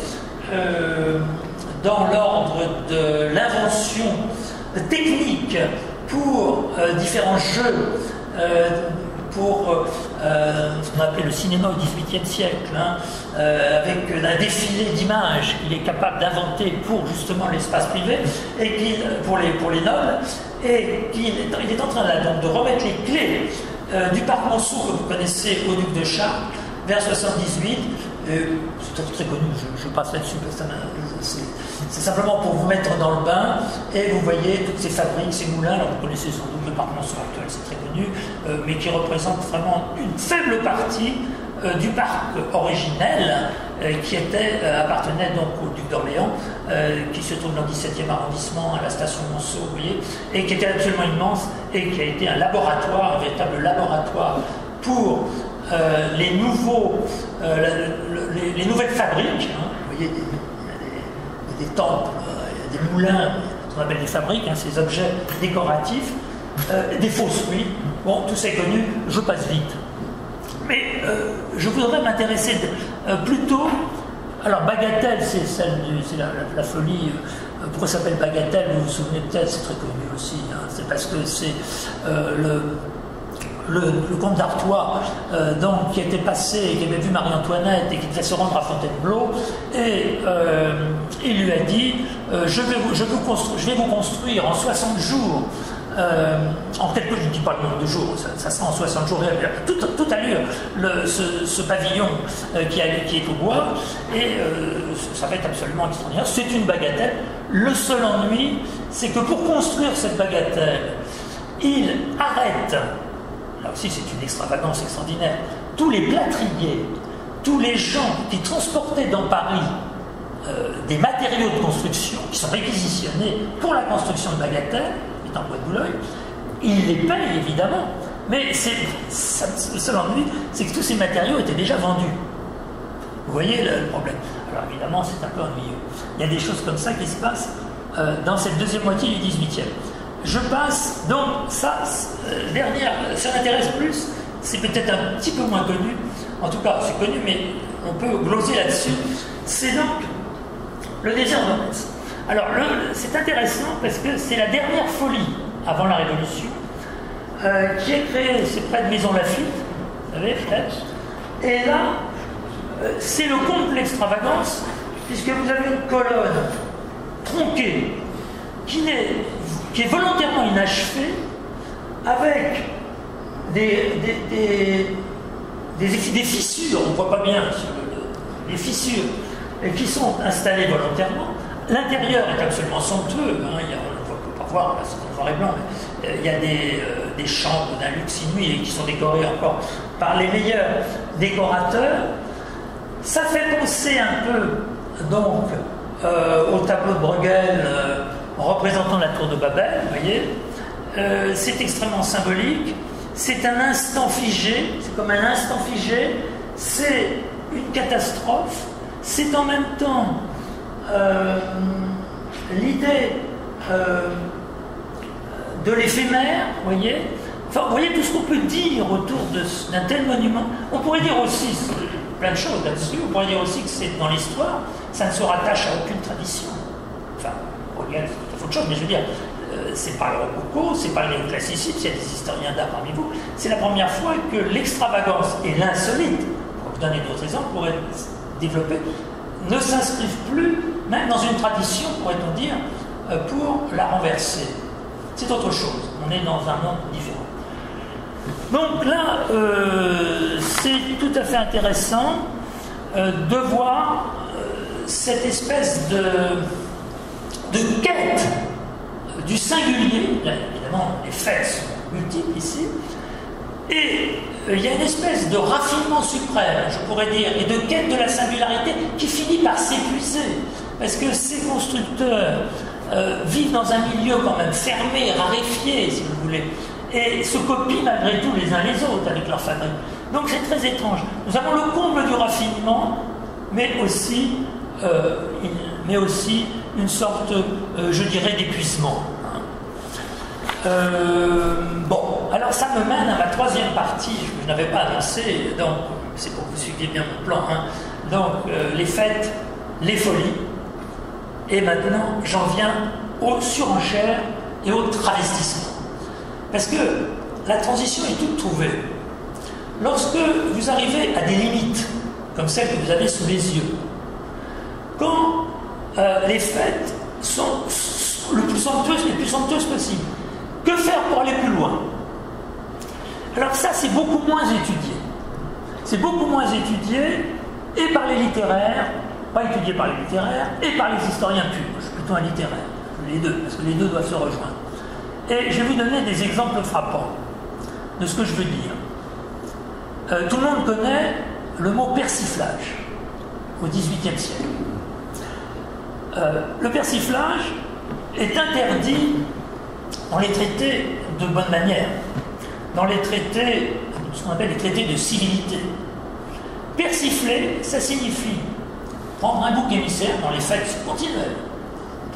dans l'ordre de l'invention technique pour différents jeux, pour ce qu'on appelait le cinéma au XVIIIe siècle, hein, avec un défilé d'images qu'il est capable d'inventer pour justement l'espace privé, et pour les nobles, et il est en train là, donc, de remettre les clés du parc Monceau que vous connaissez au duc de Chartres vers 78. C'est très connu, je passe là-dessus parce que c'est simplement pour vous mettre dans le bain, et vous voyez toutes ces fabriques, ces moulins. Alors vous connaissez sans doute le parc Monceau actuel, c'est très connu, mais qui représente vraiment une faible partie du parc originel qui appartenait donc au duc d'Orléans, qui se trouve dans le 17e arrondissement à la station Monceau, vous voyez, et qui était absolument immense et qui a été un laboratoire, un véritable laboratoire pour les nouvelles fabriques, hein. Vous voyez, il y a des temples, il y a des moulins, ce qu'on appelle des fabriques, hein, ces objets décoratifs, des fausses fruits. Bon, tout ça est connu, je passe vite. Mais je voudrais m'intéresser plutôt. Alors, Bagatelle, c'est la folie. Pourquoi ça s'appelle Bagatelle? Vous vous souvenez peut-être, c'est très connu aussi. Hein, c'est parce que c'est le comte d'Artois, donc, qui était passé, qui avait vu Marie-Antoinette et qui devait se rendre à Fontainebleau, et il lui a dit je vais vous construire en 60 jours. En quelque je ne dis pas le nombre de jours, ça sera en 60 jours, tout allure, ce pavillon qui est au bois, et ça va être absolument extraordinaire. C'est une bagatelle. Le seul ennui, c'est que pour construire cette bagatelle, il arrête, là aussi c'est une extravagance extraordinaire, tous les plâtriers, tous les gens qui transportaient dans Paris des matériaux de construction qui sont réquisitionnés pour la construction de bagatelles, en bois de Boulogne, il les paye évidemment, mais le seul ennui, c'est que tous ces matériaux étaient déjà vendus. Vous voyez le problème. Alors évidemment, c'est un peu ennuyeux. Il y a des choses comme ça qui se passent dans cette deuxième moitié du XVIIIe. Je passe, donc, ça m'intéresse plus, c'est peut-être un petit peu moins connu, en tout cas c'est connu, mais on peut gloser là-dessus, c'est donc le désert de Retz. Alors, c'est intéressant parce que c'est la dernière folie avant la Révolution qui est créée, c'est près de Maison Lafitte, vous savez, peut-être. Et là, c'est le comble de l'extravagance, puisque vous avez une colonne tronquée qui est volontairement inachevée, avec des fissures, on ne voit pas bien les fissures, qui sont installées volontairement. L'intérieur est absolument somptueux, hein, on ne peut pas voir, là c'est en noir et blanc, mais il y a des chambres d'un luxe inouï et qui sont décorées encore par les meilleurs décorateurs. Ça fait penser un peu donc au tableau de Bruegel représentant la tour de Babel, vous voyez. C'est extrêmement symbolique, c'est un instant figé, c'est comme un instant figé, c'est une catastrophe, c'est en même temps l'idée de l'éphémère, vous voyez. Enfin, vous voyez tout ce qu'on peut dire autour d'un tel monument. On pourrait dire aussi plein de choses là-dessus. On pourrait dire aussi que c'est dans l'histoire, ça ne se rattache à aucune tradition. Enfin, il y a autre chose, mais je veux dire, c'est pas le rococo, c'est pas le néoclassicisme, il y a des historiens d'art parmi vous. C'est la première fois que l'extravagance et l'insolite, pour vous donner d'autres exemples, pourraient développer, ne s'inscrivent plus, même dans une tradition, pourrait-on dire, pour la renverser. C'est autre chose. On est dans un monde différent. Donc là, c'est tout à fait intéressant de voir cette espèce de quête du singulier. Là, évidemment, les faits sont multiples ici. Et il y a une espèce de raffinement suprême, je pourrais dire, et de quête de la singularité qui finit par s'épuiser. Parce que ces constructeurs vivent dans un milieu quand même fermé, raréfié, si vous voulez, et se copient malgré tout les uns les autres avec leur fabrique. Donc c'est très étrange. Nous avons le comble du raffinement, mais aussi une sorte, je dirais, d'épuisement. Bon, alors ça me mène à ma troisième partie, je n'avais pas annoncé, donc c'est pour que vous suiviez bien mon plan. Hein. Donc les fêtes, les folies, et maintenant j'en viens aux surenchères et au travestissement. Parce que la transition est toute trouvée. Lorsque vous arrivez à des limites, comme celles que vous avez sous les yeux, quand les fêtes sont les plus somptueuses possibles, que faire pour aller plus loin? Alors ça, c'est beaucoup moins étudié. C'est beaucoup moins étudié, et par les littéraires, pas étudié par les littéraires, et par les historiens purs. Je suis plutôt un littéraire, les deux, parce que les deux doivent se rejoindre. Et je vais vous donner des exemples frappants de ce que je veux dire. Tout le monde connaît le mot persiflage au XVIIIe siècle. Le persiflage est interdit dans les traités de bonne manière, dans les traités, ce qu'on appelle les traités de civilité. Persifler, ça signifie prendre un bouc émissaire dans les fêtes continuelles.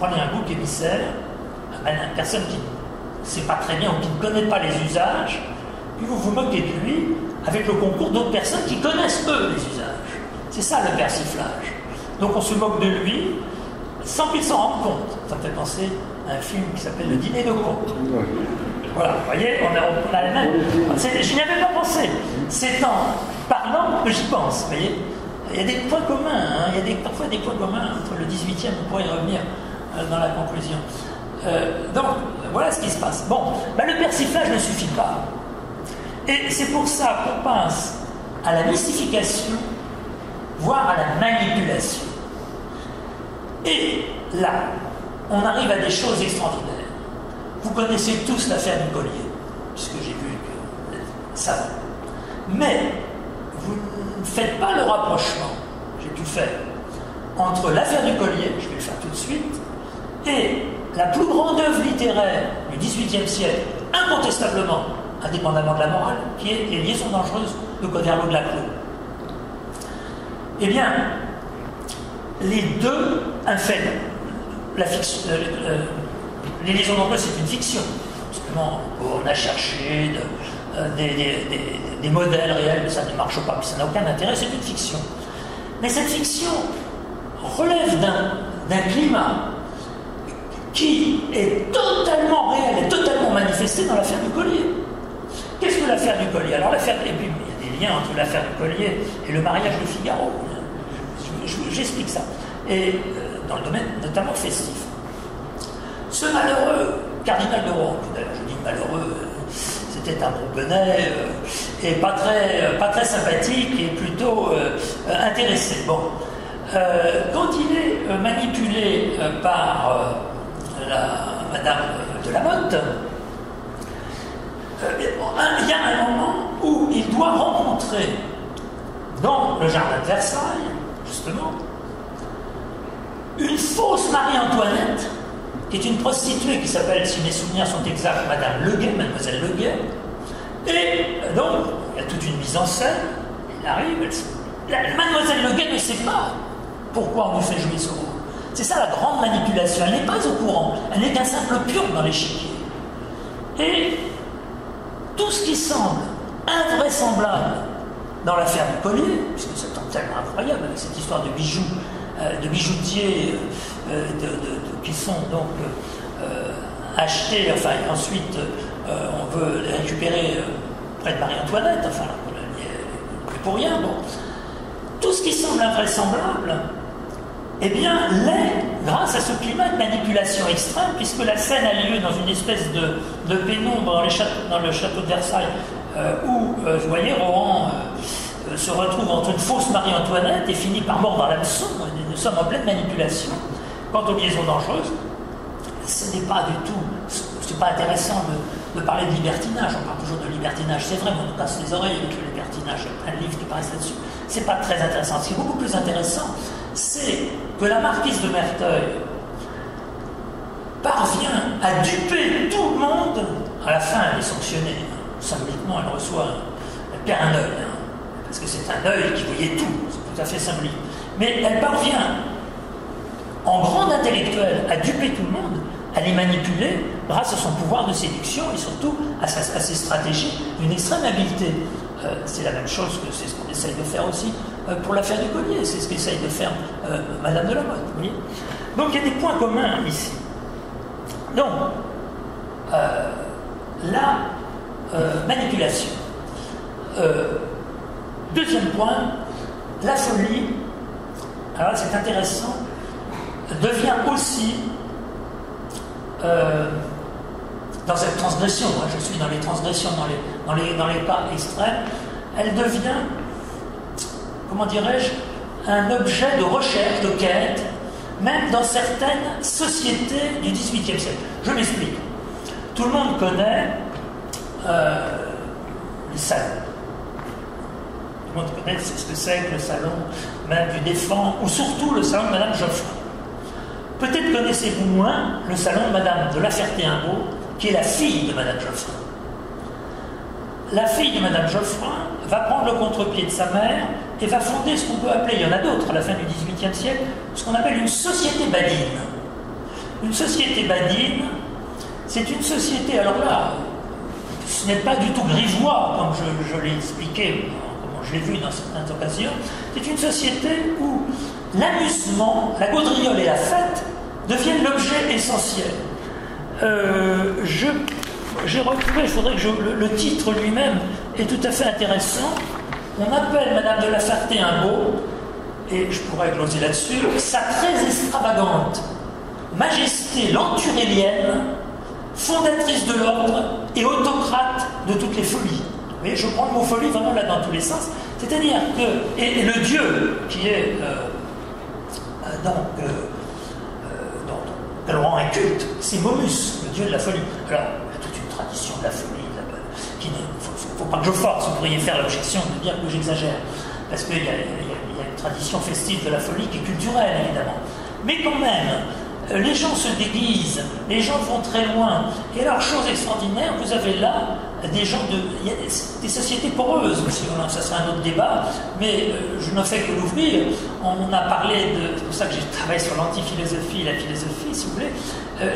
Prenez un bouc émissaire, une personne qui ne sait pas très bien ou qui ne connaît pas les usages, puis vous vous moquez de lui avec le concours d'autres personnes qui connaissent eux les usages. C'est ça le persiflage. Donc on se moque de lui sans qu'il s'en rende compte. Ça me fait penser à un film qui s'appelle Le Dîner de con. Voilà, vous voyez, on a la même. Je n'y avais pas pensé. C'est en parlant que j'y pense, vous voyez. Il y a des points communs, hein. Il y a parfois des points communs entre le 18e, on pourrait y revenir dans la conclusion. Donc, voilà ce qui se passe. Bon, le persiflage ne suffit pas. Et c'est pour ça qu'on passe à la mystification, voire à la manipulation. Et là, on arrive à des choses extraordinaires. Vous connaissez tous l'affaire du collier, puisque j'ai vu que ça va. Mais vous ne faites pas le rapprochement, j'ai tout fait, entre l'affaire du collier, je vais le faire tout de suite, et la plus grande œuvre littéraire du XVIIIe siècle, incontestablement, indépendamment de la morale, qui est Les liaisons dangereuses de Coderlo de la Clos. Eh bien, les deux, les liaisons dangereuses, c'est une fiction. Simplement, on a cherché des modèles réels, mais ça ne marche pas, puis ça n'a aucun intérêt, c'est une fiction. Mais cette fiction relève d'un climat qui est totalement réel et totalement manifesté dans l'affaire du collier. Qu'est-ce que l'affaire du collier? Alors l'affaire, et puis il y a des liens entre l'affaire du collier et le mariage de Figaro. J'explique ça. Et dans le domaine notamment festif. Ce malheureux cardinal de Rohan, d'ailleurs je dis malheureux, c'était un Bourbonnais et pas très sympathique et plutôt intéressé. Bon. Quand il est manipulé par Madame de la Motte, il y a un moment où il doit rencontrer dans le jardin de Versailles, justement, une fausse Marie-Antoinette, qui est une prostituée qui s'appelle, si mes souvenirs sont exacts, Madame Leguet, Mademoiselle Leguet. Et donc, il y a toute une mise en scène, il arrive, Mademoiselle Leguet ne sait pas pourquoi on lui fait jouer ce rôle. C'est ça la grande manipulation. Elle n'est pas au courant. Elle n'est qu'un simple pion dans l'échiquier. Et tout ce qui semble invraisemblable dans l'affaire du collier, puisque c'est tellement incroyable avec cette histoire de bijoux, de bijoutiers qui sont donc achetés, enfin et ensuite on veut les récupérer près de Marie-Antoinette, enfin plus pour rien. Bon. Tout ce qui semble invraisemblable, eh bien, l'est grâce à ce climat de manipulation extrême, puisque la scène a lieu dans une espèce de pénombre dans le château de Versailles, où, vous voyez, Rohan se retrouve entre une fausse Marie-Antoinette et finit par mordre l'hameçon. Nous sommes en pleine manipulation. Quant aux liaisons dangereuses, ce n'est pas du tout, c'est pas intéressant de parler de libertinage. On parle toujours de libertinage, c'est vrai, mais on nous casse les oreilles avec le libertinage, il y a plein de livres qui paraissent là-dessus. C'est pas très intéressant. Ce qui est beaucoup plus intéressant, c'est que la marquise de Merteuil parvient à duper tout le monde. À la fin, elle est sanctionnée. Symboliquement, elle perd un œil, parce que c'est un œil qui voyait tout, c'est tout à fait symbolique. Mais elle parvient, en grande intellectuelle, à duper tout le monde, à les manipuler grâce à son pouvoir de séduction et surtout à ses stratégies d'une extrême habileté. C'est la même chose que c'est ce qu'on essaye de faire aussi pour l'affaire du collier, c'est ce qu'essaye de faire Madame de la Motte. Vous voyez. Donc il y a des points communs ici. Donc, la manipulation. Deuxième point, la folie, alors c'est intéressant, devient aussi dans cette transgression, moi je suis dans les transgressions, dans les cas extrêmes, elle devient, comment dirais-je, un objet de recherche, de quête, même dans certaines sociétés du XVIIIe siècle. Je m'explique. Tout le monde connaît les salons. Tout le monde connaît ce que c'est que le salon même du Défend, ou surtout le salon de Madame Geoffrin. Peut-être connaissez-vous moins le salon de Madame de La Ferté-Imbault, qui est la fille de Madame Geoffrin. La fille de Madame Geoffrin va prendre le contre-pied de sa mère et va fonder ce qu'on peut appeler, il y en a d'autres à la fin du XVIIIe siècle, ce qu'on appelle une société badine. Une société badine, c'est une société, alors là, ce n'est pas du tout grivois, comme je l'ai expliqué, comme je l'ai vu dans certaines occasions, c'est une société où l'amusement, la gaudriole et la fête deviennent l'objet essentiel. J'ai retrouvé, il faudrait que le titre lui-même est tout à fait intéressant. On appelle Madame de La Ferté-Imbault, et je pourrais gloser là-dessus, sa très extravagante Majesté lenturélienne, fondatrice de l'ordre et autocrate de toutes les folies. Vous voyez, je prends le mot folie vraiment là dans tous les sens. C'est-à-dire que, et le dieu qui est que l'on rend un culte, c'est Momus, le dieu de la folie. Alors, il y a toute une tradition de la folie, il ne faut pas que je force, vous pourriez faire l'objection de dire que j'exagère, parce qu'il y a une tradition festive de la folie qui est culturelle, évidemment. Mais quand même, les gens se déguisent, les gens vont très loin. Et alors, chose extraordinaire, vous avez là des gens il y a des sociétés poreuses, ça serait un autre débat, mais je ne fais que l'ouvrir. On a parlé c'est pour ça que j'ai travaillé sur l'antiphilosophie et la philosophie, si vous voulez.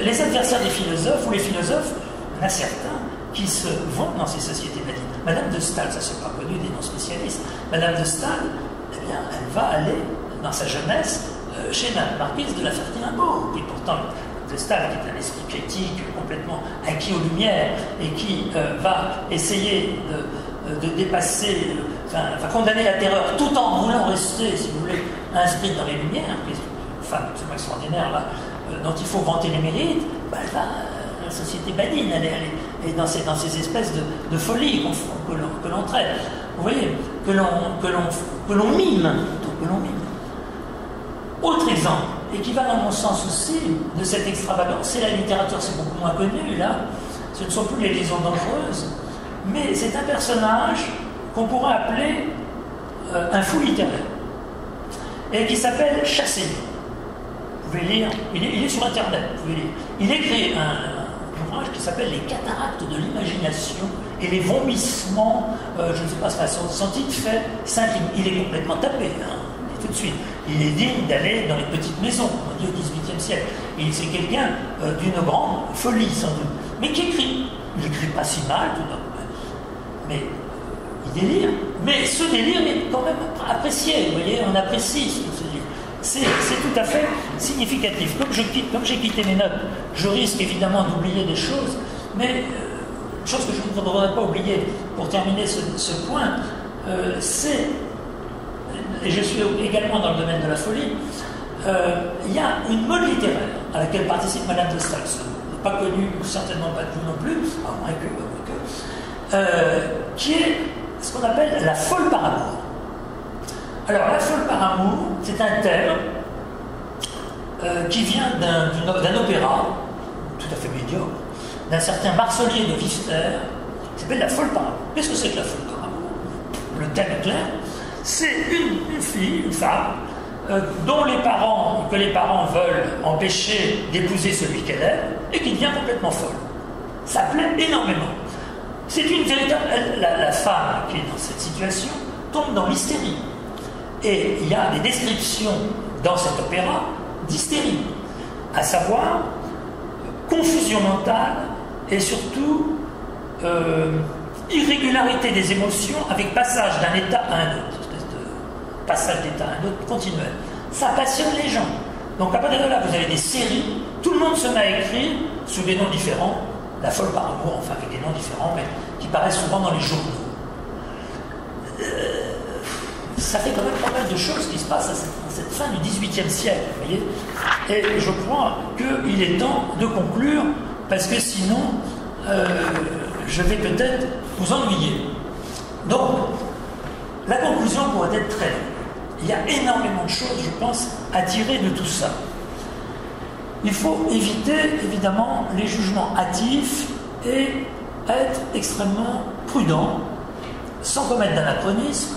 Les adversaires des philosophes, ou les philosophes, il y en a certains qui se vont dans ces sociétés badines. Madame de Staël, ça c'est pas connu des non-spécialistes, Madame de Staël, eh bien, elle va aller, dans sa jeunesse, chez la marquise de La Ferté-Imbault, qui pourtant de Staël, qui est un esprit critique, complètement acquis aux Lumières, et qui va essayer de dépasser, va condamner la terreur, tout en voulant rester, si vous voulez, inscrite dans les Lumières, qui est une femme absolument extraordinaire, là, dont il faut vanter les mérites, elle va la société badine, elle est dans ces espèces de folies que l'on traite. Vous voyez, que l'on mime. Autre exemple, et qui va dans mon sens aussi de cette extravagance, c'est la littérature, c'est beaucoup moins connu, là, ce ne sont plus les liaisons dangereuses, mais c'est un personnage qu'on pourrait appeler un fou littéraire, et qui s'appelle Chassaigne. Vous pouvez lire, il est sur Internet, vous pouvez lire. Il écrit un ouvrage qui s'appelle Les cataractes de l'imagination et les vomissements, je ne sais pas, son titre fait 5 lignes. Il est complètement tapé, hein. tout de suite. Il est digne d'aller dans les petites maisons, on dit au XVIIIe siècle. C'est quelqu'un d'une grande folie, sans doute, mais qui écrit. Il n'écrit pas si mal, tout mais il délire. Mais ce délire est quand même apprécié, vous voyez, on apprécie ce délire. C'est tout à fait significatif. Comme j'ai quitté mes notes, je risque évidemment d'oublier des choses, mais une chose que je ne voudrais pas oublier pour terminer ce point, c'est, et je suis également dans le domaine de la folie, il y a une mode littéraire à laquelle participe Madame de Staël, pas connue, certainement pas de vous non plus, à moins que, qui est ce qu'on appelle la folle par amour. Alors, la folle par amour, c'est un thème qui vient d'un opéra, tout à fait médiocre, d'un certain Marcelier de Vifter, qui s'appelle la folle par amour. Qu'est-ce que c'est que la folle par amour? Le thème est clair. C'est une fille, une femme, que les parents veulent empêcher d'épouser celui qu'elle aime, et qui devient complètement folle. Ça plaît énormément. C'est une véritable... La femme qui est dans cette situation tombe dans l'hystérie. Et il y a des descriptions dans cet opéra d'hystérie, à savoir confusion mentale et surtout irrégularité des émotions avec passage d'un état à un autre, espèce de passage d'état à un autre continuel. Ça passionne les gens. Donc à partir de là, vous avez des séries, tout le monde se met à écrire sous des noms différents, la folle par amour, enfin avec des noms différents, mais qui paraissent souvent dans les journaux. Ça fait quand même pas mal de choses qui se passent à cette fin du XVIIIe siècle, vous voyez. Et je crois qu'il est temps de conclure, parce que sinon, je vais peut-être vous ennuyer. Donc, la conclusion pourrait être très longue. Il y a énormément de choses, je pense, à tirer de tout ça. Il faut éviter, évidemment, les jugements hâtifs et être extrêmement prudent, sans commettre d'anachronisme.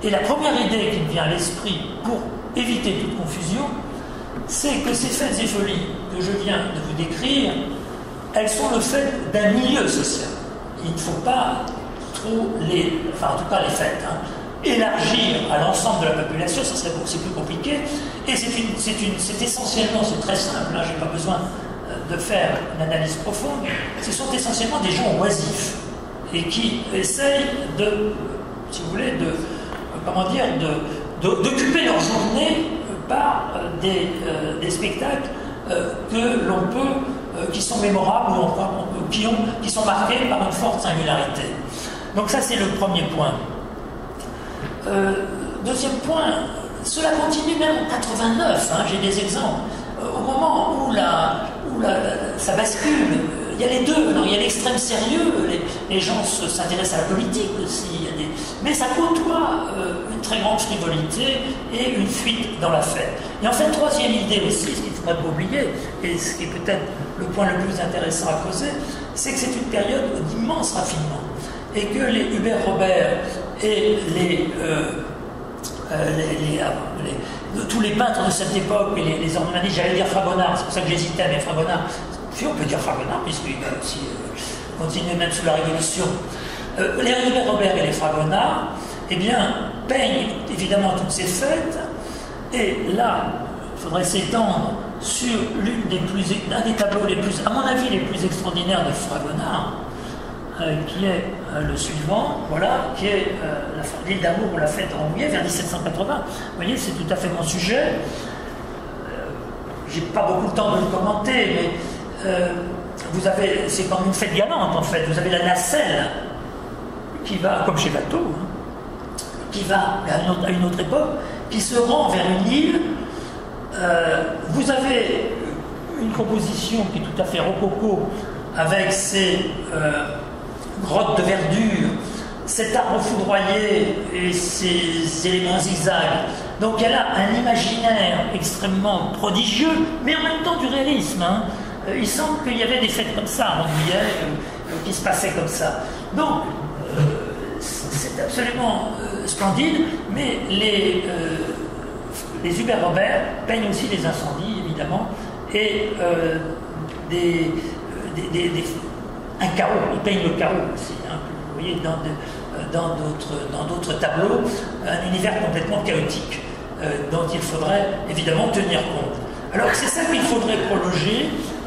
Et la première idée qui me vient à l'esprit pour éviter toute confusion, c'est que ces fêtes et folies que je viens de vous décrire, elles sont le fait d'un milieu social. Il ne faut pas trop en tout cas les fêtes, élargir à l'ensemble de la population, c'est plus compliqué. Et c'est essentiellement, c'est très simple, je n'ai pas besoin de faire une analyse profonde, ce sont essentiellement des gens oisifs et qui essayent si vous voulez, d'occuper leur journée par des spectacles que l'on peut, qui sont mémorables ou qui sont marqués par une forte singularité. Donc ça, c'est le premier point. Deuxième point, cela continue même en 89, j'ai des exemples. Au moment où ça bascule, il y a les deux. Il y a l'extrême sérieux, les gens s'intéressent à la politique aussi, mais ça côtoie une très grande frivolité et une fuite dans la fête. Et en fait, troisième idée aussi, ce qu'il ne faudrait pas oublier, et ce qui est peut-être le point le plus intéressant à causer, c'est que c'est une période d'immense raffinement. Et que les Hubert Robert et tous les peintres de cette époque, et les ornementistes, j'allais dire Fragonard, c'est pour ça que j'hésitais, mais Fragonard, si on peut dire Fragonard, puisqu'il va aussi continuer même sous la Révolution. Les Hubert Robert et les Fragonard, eh bien, peignent évidemment toutes ces fêtes, et là, il faudrait s'étendre sur l'un des tableaux les plus, à mon avis, les plus extraordinaires de Fragonard, qui est le suivant, voilà, qui est l'île d'amour ou la fête de Rambouillet vers 1780. Vous voyez, c'est tout à fait mon sujet. J'ai pas beaucoup de temps de le commenter, mais c'est comme une fête galante en fait. Vous avez la nacelle qui va, comme chez Watteau, qui va à une autre époque, qui se rend vers une île. Vous avez une composition qui est tout à fait rococo avec ses grottes de verdure, cet arbre foudroyé et ses éléments zigzags. Donc elle a un imaginaire extrêmement prodigieux, mais en même temps du réalisme. Il semble qu'il y avait des fêtes comme ça à Rambouillet, qui se passaient comme ça. Donc, c'est absolument splendide, mais les Hubert Robert peignent aussi des incendies, évidemment, et un chaos. Ils peignent le chaos aussi. Vous voyez, dans d'autres tableaux, un univers complètement chaotique. dont il faudrait évidemment tenir compte. Alors c'est ça qu'il faudrait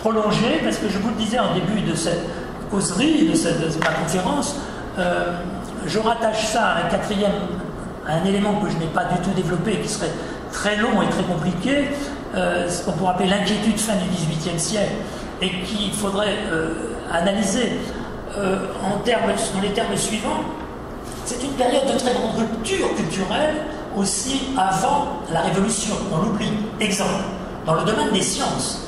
prolonger, parce que je vous le disais en début de cette causerie, de ma conférence, je rattache ça à un élément que je n'ai pas du tout développé, qui serait très long et très compliqué, ce qu'on pourrait appeler l'inquiétude fin du XVIIIe siècle, et qu'il faudrait analyser dans les termes suivants. C'est une période de très grande rupture culturelle, aussi avant la Révolution, on l'oublie. Exemple, dans le domaine des sciences,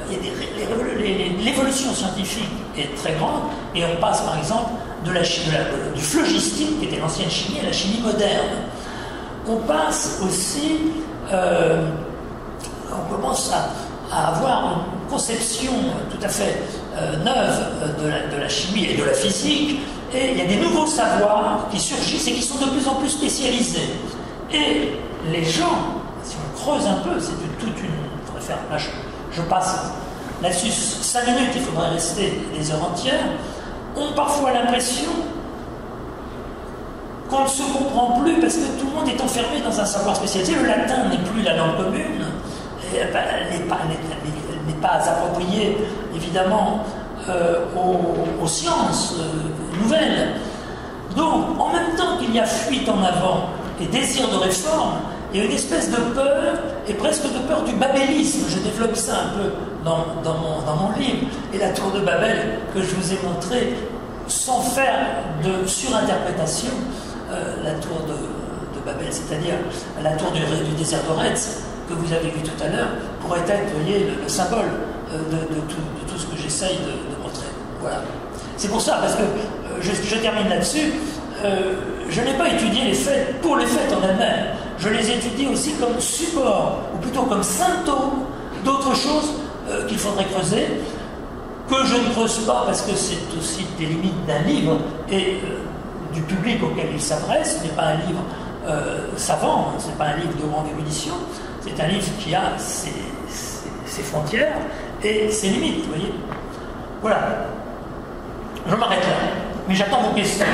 l'évolution scientifique est très grande, et on passe par exemple du phlogistique, qui était l'ancienne chimie, à la chimie moderne. On passe aussi, on commence à avoir une conception tout à fait neuve de la chimie et de la physique, et il y a des nouveaux savoirs qui surgissent et qui sont de plus en plus spécialisés. Et les gens, si on creuse un peu, c'est toute une... Il faudrait faire, là je passe là-dessus 5 minutes, il faudrait rester des heures entières, ont parfois l'impression qu'on ne se comprend plus parce que tout le monde est enfermé dans un savoir spécialisé. Le latin n'est plus la langue commune, n'est pas approprié évidemment aux sciences nouvelles. Donc, en même temps qu'il y a fuite en avant et désir de réforme, il y a une espèce de peur, et presque de peur du babélisme. Je développe ça un peu dans mon livre. Et la tour de Babel, que je vous ai montrée, sans faire de surinterprétation, la tour de Babel, c'est-à-dire la tour du désert d'Oretz, que vous avez vu tout à l'heure, pourrait être, vous voyez, le symbole de tout ce que j'essaye de montrer. Voilà. C'est pour ça, parce que je termine là-dessus, je n'ai pas étudié les fêtes pour les fêtes en elles-mêmes. Je les étudie aussi comme support, ou plutôt comme symptômes d'autres choses qu'il faudrait creuser, que je ne creuse pas parce que c'est aussi des limites d'un livre et du public auquel il s'adresse. Ce n'est pas un livre savant, ce n'est pas un livre de grande érudition, c'est un livre qui a ses frontières et ses limites, vous voyez. Voilà. Je m'arrête là, mais j'attends vos questions.